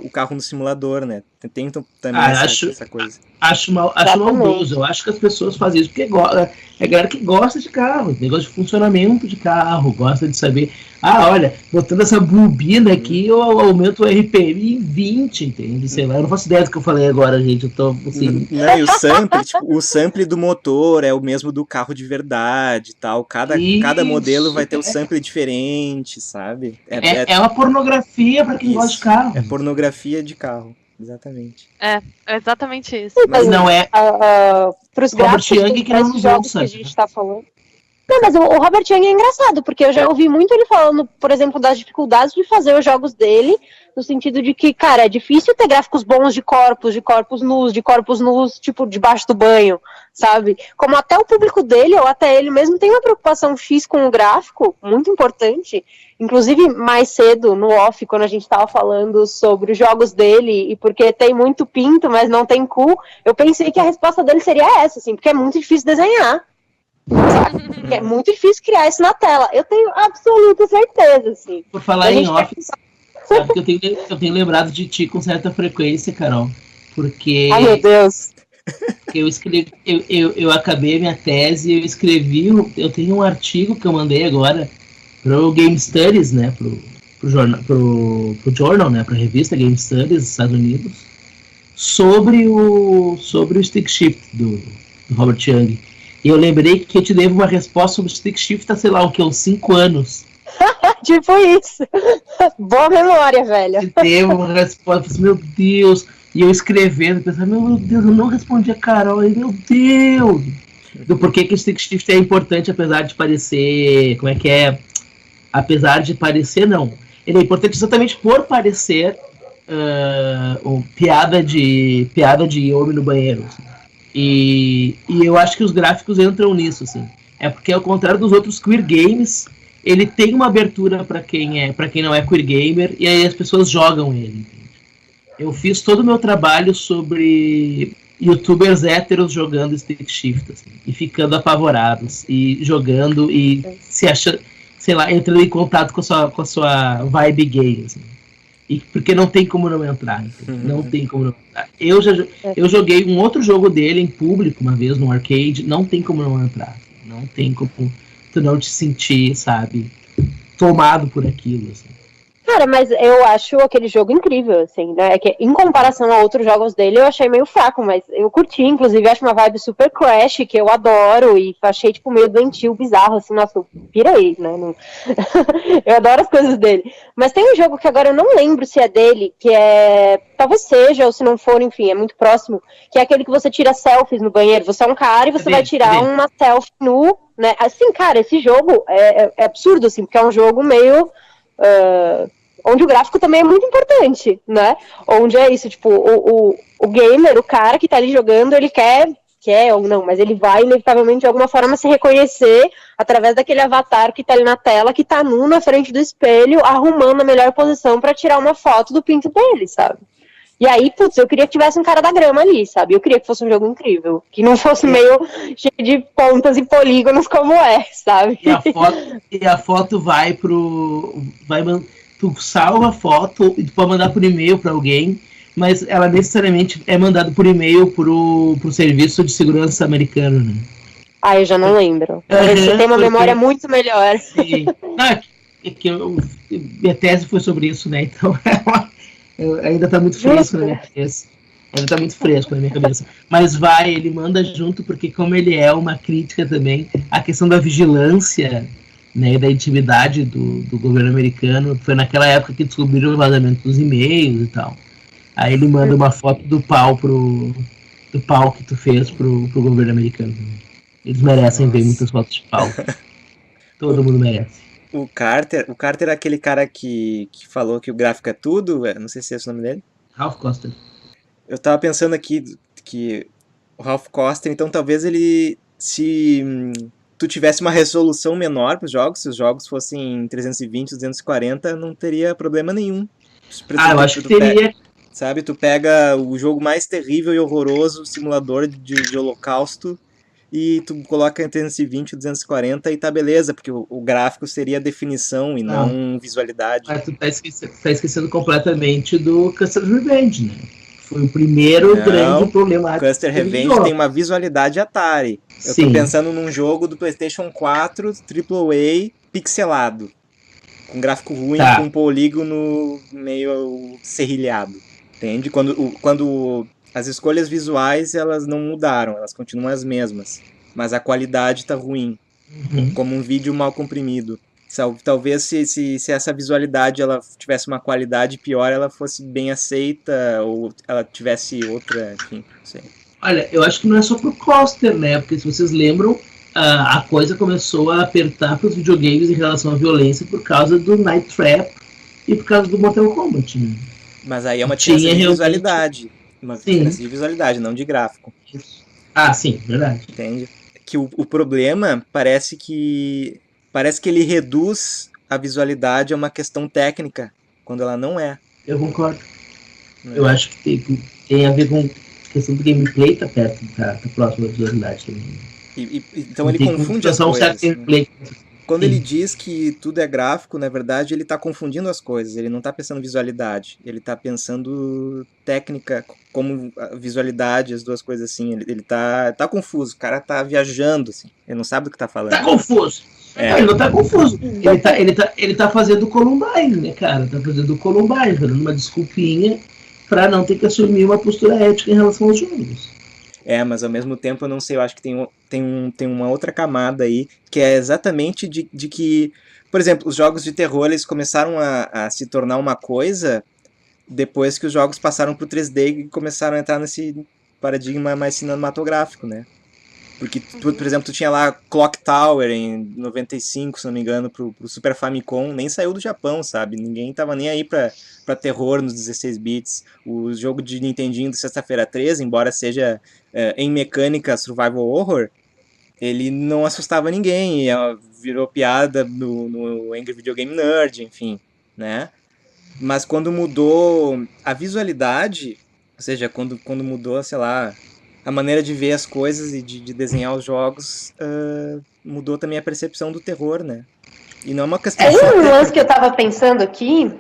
o carro no simulador, né? Tem também essa coisa. Acho maldoso. Eu acho que as pessoas fazem isso porque é galera que gosta de carro, negócio de funcionamento de carro, gosta de saber, olha, botando essa bobina aqui, eu aumento o RPM em 20, entende? Sei lá, eu não faço ideia do que eu falei agora, gente. Eu tô assim. Não, e o sample, o sample do motor é o mesmo do carro de verdade e tal. Cada modelo vai ter um sample diferente, sabe? É uma pornografia pra quem gosta de carro. É pornografia de carro. Exatamente. É exatamente isso. Mas não é pros gráficos que não jogos que a gente tá falando. Não, mas o Robert Young é engraçado, porque eu já ouvi muito ele falando, por exemplo, das dificuldades de fazer os jogos dele, no sentido de que, cara, é difícil ter gráficos bons de corpos nus, tipo, debaixo do banho, sabe? Como até o público dele, ou até ele mesmo, tem uma preocupação X com o gráfico, muito importante. Inclusive, mais cedo, no off, quando a gente tava falando sobre os jogos dele, e porque tem muito pinto, mas não tem cu, eu pensei que a resposta dele seria essa, assim, porque é muito difícil desenhar. Sabe? É muito difícil criar isso na tela. Eu tenho absoluta certeza, assim. Por falar em off, Sabe que eu tenho lembrado de ti com certa frequência, Carol. Porque Ai, meu Deus. eu acabei minha tese, eu tenho um artigo que eu mandei agora pro Game Studies, né, pro Journal, né, pra revista Game Studies dos Estados Unidos, sobre o stick shift do Robert Young. E eu lembrei que eu te devo uma resposta sobre o stick shift há, sei lá, uns 5 anos. Tipo isso. Boa memória, velho. Te devo uma resposta, assim, meu Deus. E eu escrevendo, pensando, meu Deus, eu não respondi a Carol, e meu Deus. Do porquê que o stick shift é importante, apesar de parecer, apesar de parecer, não. Ele é importante exatamente por parecer piada de homem no banheiro. Assim. E eu acho que os gráficos entram nisso, assim. É porque, ao contrário dos outros queer games, ele tem uma abertura para quem não é queer gamer, e aí as pessoas jogam ele. Entende? Eu fiz todo o meu trabalho sobre youtubers héteros jogando stick shift, assim, e ficando apavorados, e jogando, e se achando, sei lá, entrando em contato com a sua vibe gay, assim. E porque não tem como não entrar, não tem como não entrar. Eu joguei um outro jogo dele em público uma vez, no arcade, não tem como não entrar. Não tem como tu não te sentir, sabe, tomado por aquilo, assim. Cara, mas eu acho aquele jogo incrível, assim, né? É que em comparação a outros jogos dele, eu achei meio fraco, mas eu curti, inclusive, acho uma vibe super Crash, que eu adoro, e achei, tipo, meio doentio, bizarro, assim, nossa, eu pirei, né? Eu adoro as coisas dele. Mas tem um jogo que agora eu não lembro se é dele, que é... talvez seja, ou se não for, enfim, é muito próximo, que é aquele que você tira selfies no banheiro. Você é um cara e você vai tirar uma selfie nu, né? Assim, cara, esse jogo é absurdo, assim, porque é um jogo meio... onde o gráfico também é muito importante, né? Onde é isso, tipo, o gamer, o cara que tá ali jogando, ele quer ou não, mas ele vai inevitavelmente de alguma forma se reconhecer através daquele avatar que tá ali na tela, que tá nu na frente do espelho, arrumando a melhor posição pra tirar uma foto do pinto dele, sabe? E aí, putz, eu queria que tivesse um cara da grama ali, sabe? Eu queria que fosse um jogo incrível, que não fosse meio cheio de pontas e polígonos como sabe? E a foto tu salva a foto e tu pode mandar por e-mail para alguém, mas ela necessariamente é mandada por e-mail pro serviço de segurança americano, né? Ah, eu já não lembro. Você tem uma memória muito melhor. Sim. Minha tese foi sobre isso, né? Então ainda tá muito fresco na minha cabeça. Ainda tá muito fresco na minha cabeça. Mas ele manda junto, porque como ele é uma crítica também, a questão da vigilância, né, da intimidade do governo americano, foi naquela época que descobriram o vazamento dos e-mails e tal. Aí ele manda uma foto do pau que tu fez pro governo americano. Eles merecem ver muitas fotos de pau. Todo mundo merece. O Carter é aquele cara que falou que o gráfico é tudo, não sei se é esse o nome dele. Ralph Koster. Eu tava pensando aqui que o Ralph Koster, então talvez ele tu tivesse uma resolução menor para os jogos, se os jogos fossem 320, 240, não teria problema nenhum. Eu acho que teria. Sabe, tu pega o jogo mais terrível e horroroso, o simulador de holocausto, e tu coloca em 320 ou 240 e tá beleza, porque o gráfico seria definição e não visualidade. Mas tu tá esquecendo completamente do Custer's Revenge, né? Foi o primeiro grande problema. Custer Revenge tem uma visualidade Atari. Eu tô pensando num jogo do PlayStation 4, AAA, pixelado. Com gráfico ruim, com polígono meio serrilhado. Entende? Quando as escolhas visuais, elas não mudaram, elas continuam as mesmas. Mas a qualidade tá ruim. Como um vídeo mal comprimido. Talvez se essa visualidade ela tivesse uma qualidade pior, ela fosse bem aceita, ou ela tivesse outra, enfim, não sei. Olha, eu acho que não é só pro Koster, né? Porque se vocês lembram, a coisa começou a apertar pros videogames em relação à violência por causa do Night Trap e por causa do Mortal Kombat, né? Mas aí é uma diferença de visualidade. Uma diferença de visualidade, não de gráfico. Ah, sim, verdade. Entende? Que o problema parece que ele reduz a visualidade a uma questão técnica, quando ela não é. Eu concordo. Eu acho que tem a ver com a questão do gameplay, tá perto, tá próximo da visualidade também. Então ele confunde as coisas. Gameplay. Quando Sim. ele diz que tudo é gráfico, na verdade, ele tá confundindo as coisas. Ele não tá pensando visualidade. Ele tá pensando técnica como a visualidade, as duas coisas assim. Ele tá confuso. O cara tá viajando, assim. Ele não sabe do que tá falando. Tá confuso. É. Não, ele não tá confuso. Ele tá fazendo Columbine, né, cara? Tá fazendo Columbine, fazendo uma desculpinha pra não ter que assumir uma postura ética em relação aos jogos. Mas ao mesmo tempo eu não sei, eu acho que tem uma outra camada aí, que é exatamente de que, por exemplo, os jogos de terror, eles começaram a se tornar uma coisa depois que os jogos passaram pro 3D e começaram a entrar nesse paradigma mais cinematográfico, né? Porque, por exemplo, tu tinha lá Clock Tower em 95, se não me engano, pro Super Famicom, nem saiu do Japão, sabe? Ninguém tava nem aí pra terror nos 16 bits. O jogo de Nintendinho do Sexta-feira 13, embora seja em mecânica survival horror, ele não assustava ninguém, virou piada no Angry Video Game Nerd, enfim, né? Mas quando mudou a visualidade, ou seja, quando mudou, sei lá, a maneira de ver as coisas e de desenhar os jogos, mudou também a percepção do terror, né? E não é uma questão Tem só um lance que eu tava pensando aqui,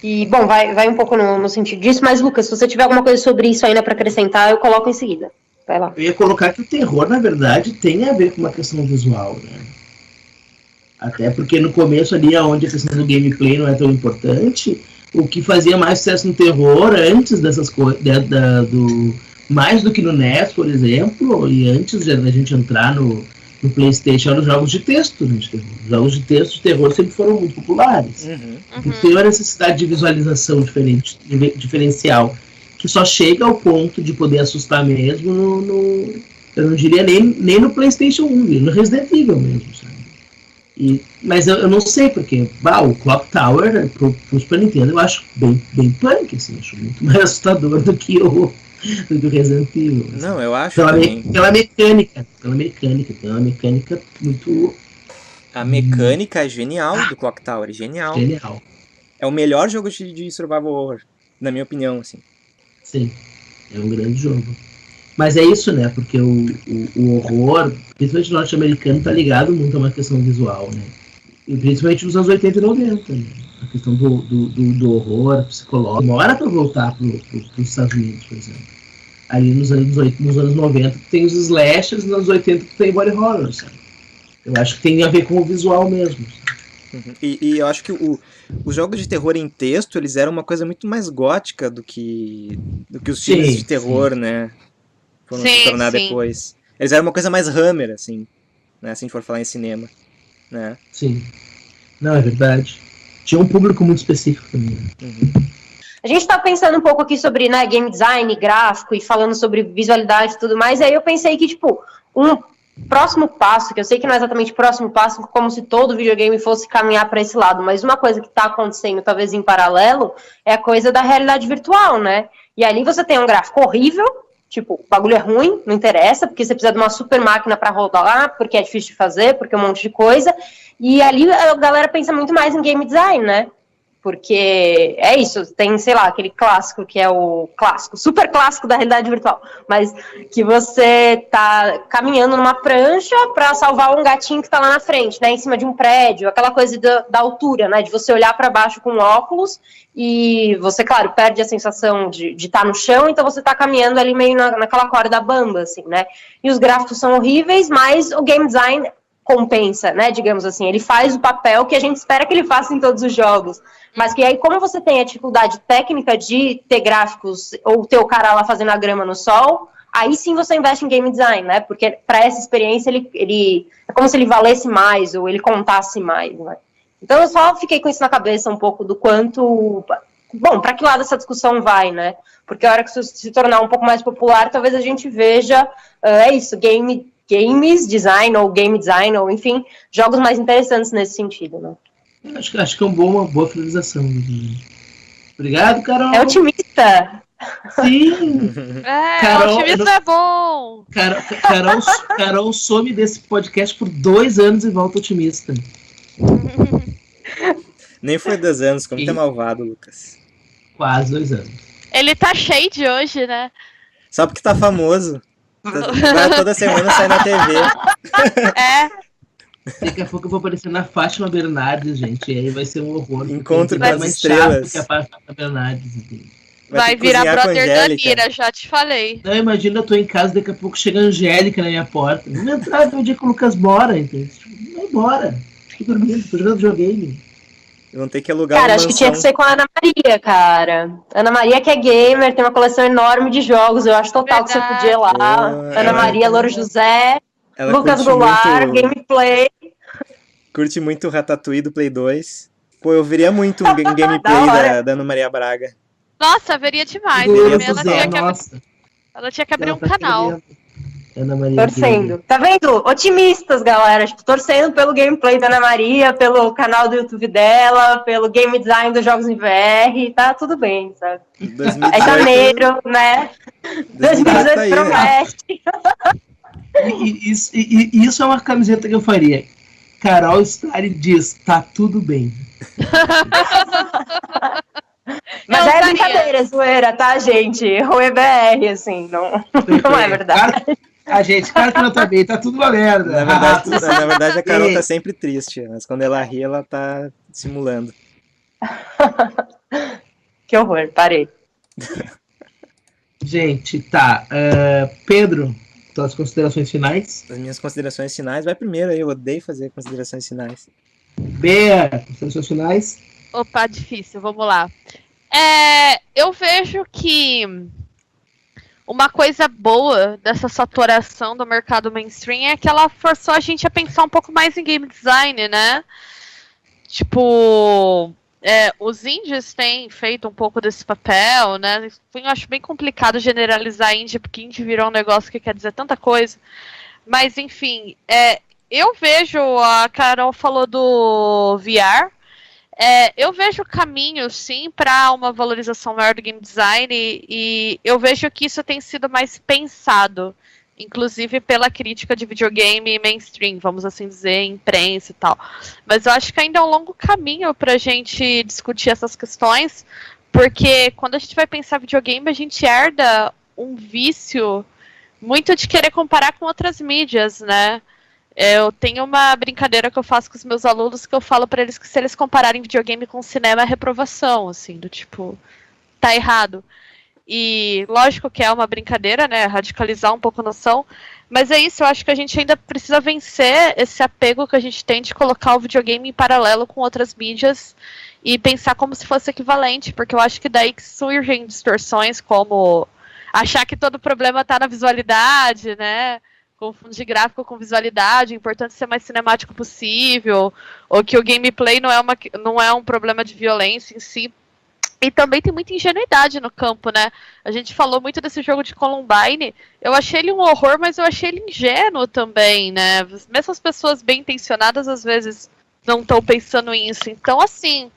e, bom, vai um pouco no sentido disso, mas, Lucas, se você tiver alguma coisa sobre isso ainda pra acrescentar, eu coloco em seguida. Vai lá. Eu ia colocar que o terror, na verdade, tem a ver com uma questão visual, né? Até porque no começo ali, onde a questão do gameplay não é tão importante, o que fazia mais sucesso no terror antes dessas coisas, mais do que no NES, por exemplo, e antes da gente entrar no PlayStation, eram os jogos de texto, né, de terror. Os jogos de texto de terror sempre foram muito populares. Porque tem uma necessidade de visualização diferencial, que só chega ao ponto de poder assustar mesmo eu não diria nem no PlayStation 1, no Resident Evil mesmo, sabe? Mas eu não sei porque, o Clock Tower pro Super Nintendo eu acho bem punk, assim, acho muito mais assustador do que o Resident Evil. Assim. Não, eu acho pela mecânica, tem uma mecânica muito... A mecânica é genial do Clock Tower, genial. É o melhor jogo de survival horror, na minha opinião, assim. Sim, é um grande jogo. Mas é isso, né? Porque o horror, principalmente norte-americano, tá ligado muito a uma questão visual, né? E principalmente nos anos 80 e 90, né? A questão do horror psicológico. Demora pra voltar pros Estados Unidos, por exemplo. Ali nos anos 90 tem os slashers, nos anos 80 tem body horror, sabe? Eu acho que tem a ver com o visual mesmo. E eu acho que os jogos de terror em texto, eles eram uma coisa muito mais gótica do que os filmes de terror, né? Foram se tornar depois. Eles eram uma coisa mais Hammer, assim, né? Se a gente for falar em cinema, né? Sim. Não, é verdade. Tinha um público muito específico também. Né? A gente tá pensando um pouco aqui sobre, né, game design, gráfico e falando sobre visualidade e tudo mais, e aí eu pensei que, tipo, um próximo passo, que eu sei que não é exatamente próximo passo, como se todo videogame fosse caminhar para esse lado, mas uma coisa que está acontecendo, talvez em paralelo, é a coisa da realidade virtual, né? E ali você tem um gráfico horrível, tipo, o bagulho é ruim, não interessa, porque você precisa de uma super máquina para rodar lá, porque é difícil de fazer, porque é um monte de coisa, e ali a galera pensa muito mais em game design, né? Porque é isso, tem, sei lá, aquele clássico que é o clássico, super clássico da realidade virtual, mas que você tá caminhando numa prancha para salvar um gatinho que tá lá na frente, né, em cima de um prédio, aquela coisa da altura, né, de você olhar para baixo com óculos e você, claro, perde a sensação de estar no chão, então você tá caminhando ali meio naquela corda bamba, assim, né, e os gráficos são horríveis, mas o game design compensa, né, digamos assim, ele faz o papel que a gente espera que ele faça em todos os jogos, mas que aí como você tem a dificuldade técnica de ter gráficos ou ter o cara lá fazendo a grama no sol, aí sim você investe em game design, né, porque para essa experiência ele é como se ele valesse mais ou ele contasse mais, né. Então eu só fiquei com isso na cabeça um pouco do quanto, bom, para que lado essa discussão vai, né, porque a hora que isso se tornar um pouco mais popular, talvez a gente veja, é isso, games design ou game design, ou enfim, jogos mais interessantes nesse sentido, né? Acho que é uma boa finalização. Obrigado, Carol. É otimista. Sim. Carol, otimismo é bom. Carol some desse podcast por 2 anos e volta otimista. Nem foi 2 anos, como tá malvado, Lucas. Quase 2 anos. Ele tá cheio de hoje, né? Só porque tá famoso. Vai toda semana sair na TV. Daqui a pouco eu vou aparecer na Fátima Bernardes, gente. E aí vai ser um horror. Encontro vai das mais estrelas. chato que a Fátima Bernardes, entende? Vai ter que virar cozinhar com a brother da Angélica. Nira, já te falei. Não, imagina, eu tô em casa, daqui a pouco chega a Angélica na minha porta. Vamos entrar no dia que o Lucas mora, entende? Vai embora. Fico dormindo, tô jogando videogame. Vão ter que alugar Cara, uma acho que tinha que mansão. ser com a Ana Maria, cara. Ana Maria que é gamer, tem uma coleção enorme de jogos. Eu acho total que você podia ir lá. Boa, Ana Maria, Louro José, Ela Lucas curte Goulart, muito, gameplay. curte muito o Ratatouille do Play 2. Pô, eu veria muito um gameplay Da hora. da Ana Maria Braga. Nossa, veria demais. Veria Lucas Ela tudo. tinha, que, nossa. ela tinha que abrir Ela um tá canal. querendo. Ana Maria Torcendo. Tá vendo? Otimistas, galera. Tipo, torcendo pelo gameplay da Ana Maria, pelo canal do YouTube dela, pelo game design dos jogos em VR. Tá tudo bem, sabe? 2018, É janeiro, né? 2018 tá aí, né? promete. E isso é uma camiseta que eu faria. Carol Stari diz, tá tudo bem. Mas Eu é usaria. brincadeira, é zoeira, tá, gente? O EBR, assim, não é verdade. Gente, claro que não tá bem, tá tudo uma merda. Na verdade, a Carol tá sempre triste, mas quando ela ri, ela tá simulando. Que horror, parei. Gente, tá. Pedro, tuas considerações finais? As minhas considerações finais, vai primeiro aí, eu odeio fazer considerações finais. Bea, considerações finais? Opa, difícil, vamos lá. Eu vejo que uma coisa boa dessa saturação do mercado mainstream é que ela forçou a gente a pensar um pouco mais em game design, né? Tipo, os indies têm feito um pouco desse papel, né? Eu acho bem complicado generalizar indie, porque indie virou um negócio que quer dizer tanta coisa. Mas, enfim, eu vejo, a Carol falou do VR, eu vejo caminho, sim, para uma valorização maior do game design e eu vejo que isso tem sido mais pensado, inclusive pela crítica de videogame mainstream, vamos assim dizer, imprensa e tal. Mas eu acho que ainda é um longo caminho para a gente discutir essas questões, porque quando a gente vai pensar videogame, a gente herda um vício muito de querer comparar com outras mídias, né? Eu tenho uma brincadeira que eu faço com os meus alunos que eu falo pra eles que se eles compararem videogame com cinema é reprovação, assim, do tipo, tá errado. E lógico que é uma brincadeira, né, radicalizar um pouco a noção, mas é isso, eu acho que a gente ainda precisa vencer esse apego que a gente tem de colocar o videogame em paralelo com outras mídias e pensar como se fosse equivalente, porque eu acho que daí que surgem distorções como achar que todo problema tá na visualidade, né, confundir gráfico com visualidade, é importante ser mais cinemático possível, ou que o gameplay não é um problema de violência em si. E também tem muita ingenuidade no campo, né? A gente falou muito desse jogo de Columbine, eu achei ele um horror, mas eu achei ele ingênuo também, né? Mesmo as pessoas bem intencionadas, às vezes, não estão pensando nisso. Então, assim,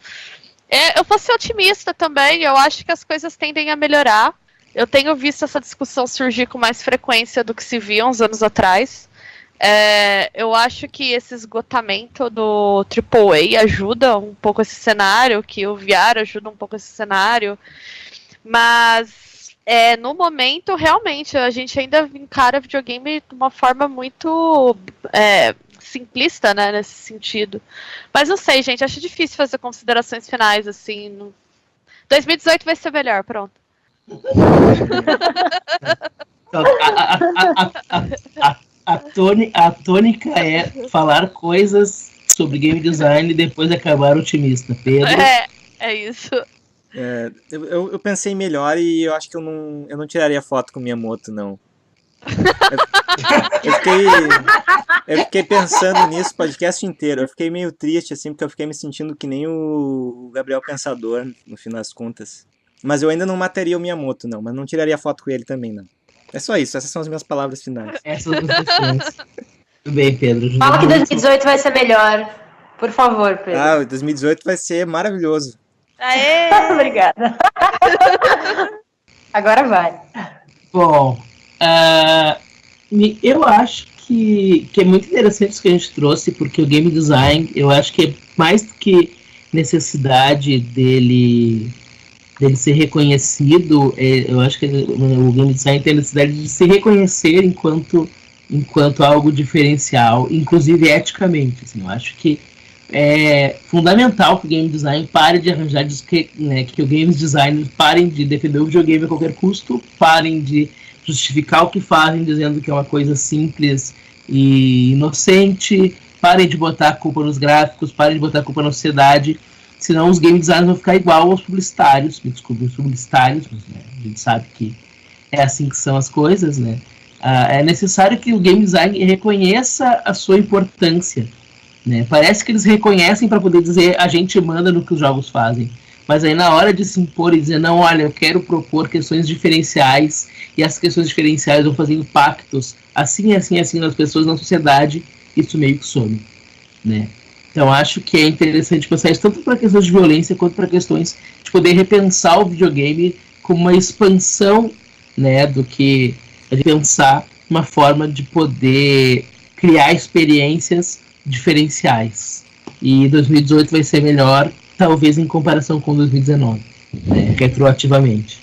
eu vou ser otimista também, eu acho que as coisas tendem a melhorar. Eu tenho visto essa discussão surgir com mais frequência do que se via uns anos atrás. Eu acho que esse esgotamento do AAA ajuda um pouco esse cenário, que o VR ajuda um pouco esse cenário. Mas, no momento, realmente, a gente ainda encara videogame de uma forma muito simplista, né, nesse sentido. Mas não sei, gente, acho difícil fazer considerações finais, assim. 2018 vai ser melhor, pronto. A tônica é falar coisas sobre game design e depois acabar otimista. Pedro? É isso. Eu pensei melhor e eu acho que eu não tiraria foto com Miyamoto, não. Eu fiquei pensando nisso o podcast inteiro. Eu fiquei meio triste, assim, porque eu fiquei me sentindo que nem o Gabriel Pensador, no fim das contas. Mas eu ainda não mataria o Miyamoto, não. Mas não tiraria foto com ele também, não. É só isso. Essas são as minhas palavras finais. Essas questões. Tudo bem, Pedro. Fala que 2018 vai ser melhor. Por favor, Pedro. 2018 vai ser maravilhoso. Aê! Obrigada. Agora vai. Bom, eu acho que é muito interessante isso que a gente trouxe, porque o game design, eu acho que é mais do que necessidade dele ser reconhecido, eu acho que o game design tem a necessidade de se reconhecer enquanto enquanto algo diferencial, inclusive eticamente. Assim, eu acho que é fundamental que o game design pare de arranjar, né, que o game design parem de defender o videogame a qualquer custo, parem de justificar o que fazem dizendo que é uma coisa simples e inocente, parem de botar a culpa nos gráficos, parem de botar a culpa na sociedade, senão os game designers vão ficar igual aos publicitários, me desculpe, os publicitários, mas, né, a gente sabe que é assim que são as coisas, né? É necessário que o game design reconheça a sua importância, né? Parece que eles reconhecem para poder dizer a gente manda no que os jogos fazem, mas aí na hora de se impor e dizer não, olha, eu quero propor questões diferenciais e essas questões diferenciais vão fazer impactos assim nas pessoas, na sociedade, isso meio que some, né? Então acho que é interessante pensar isso tanto para questões de violência quanto para questões de poder repensar o videogame como uma expansão, né, do que de pensar uma forma de poder criar experiências diferenciais. E 2018 vai ser melhor, talvez em comparação com 2019, né, retroativamente.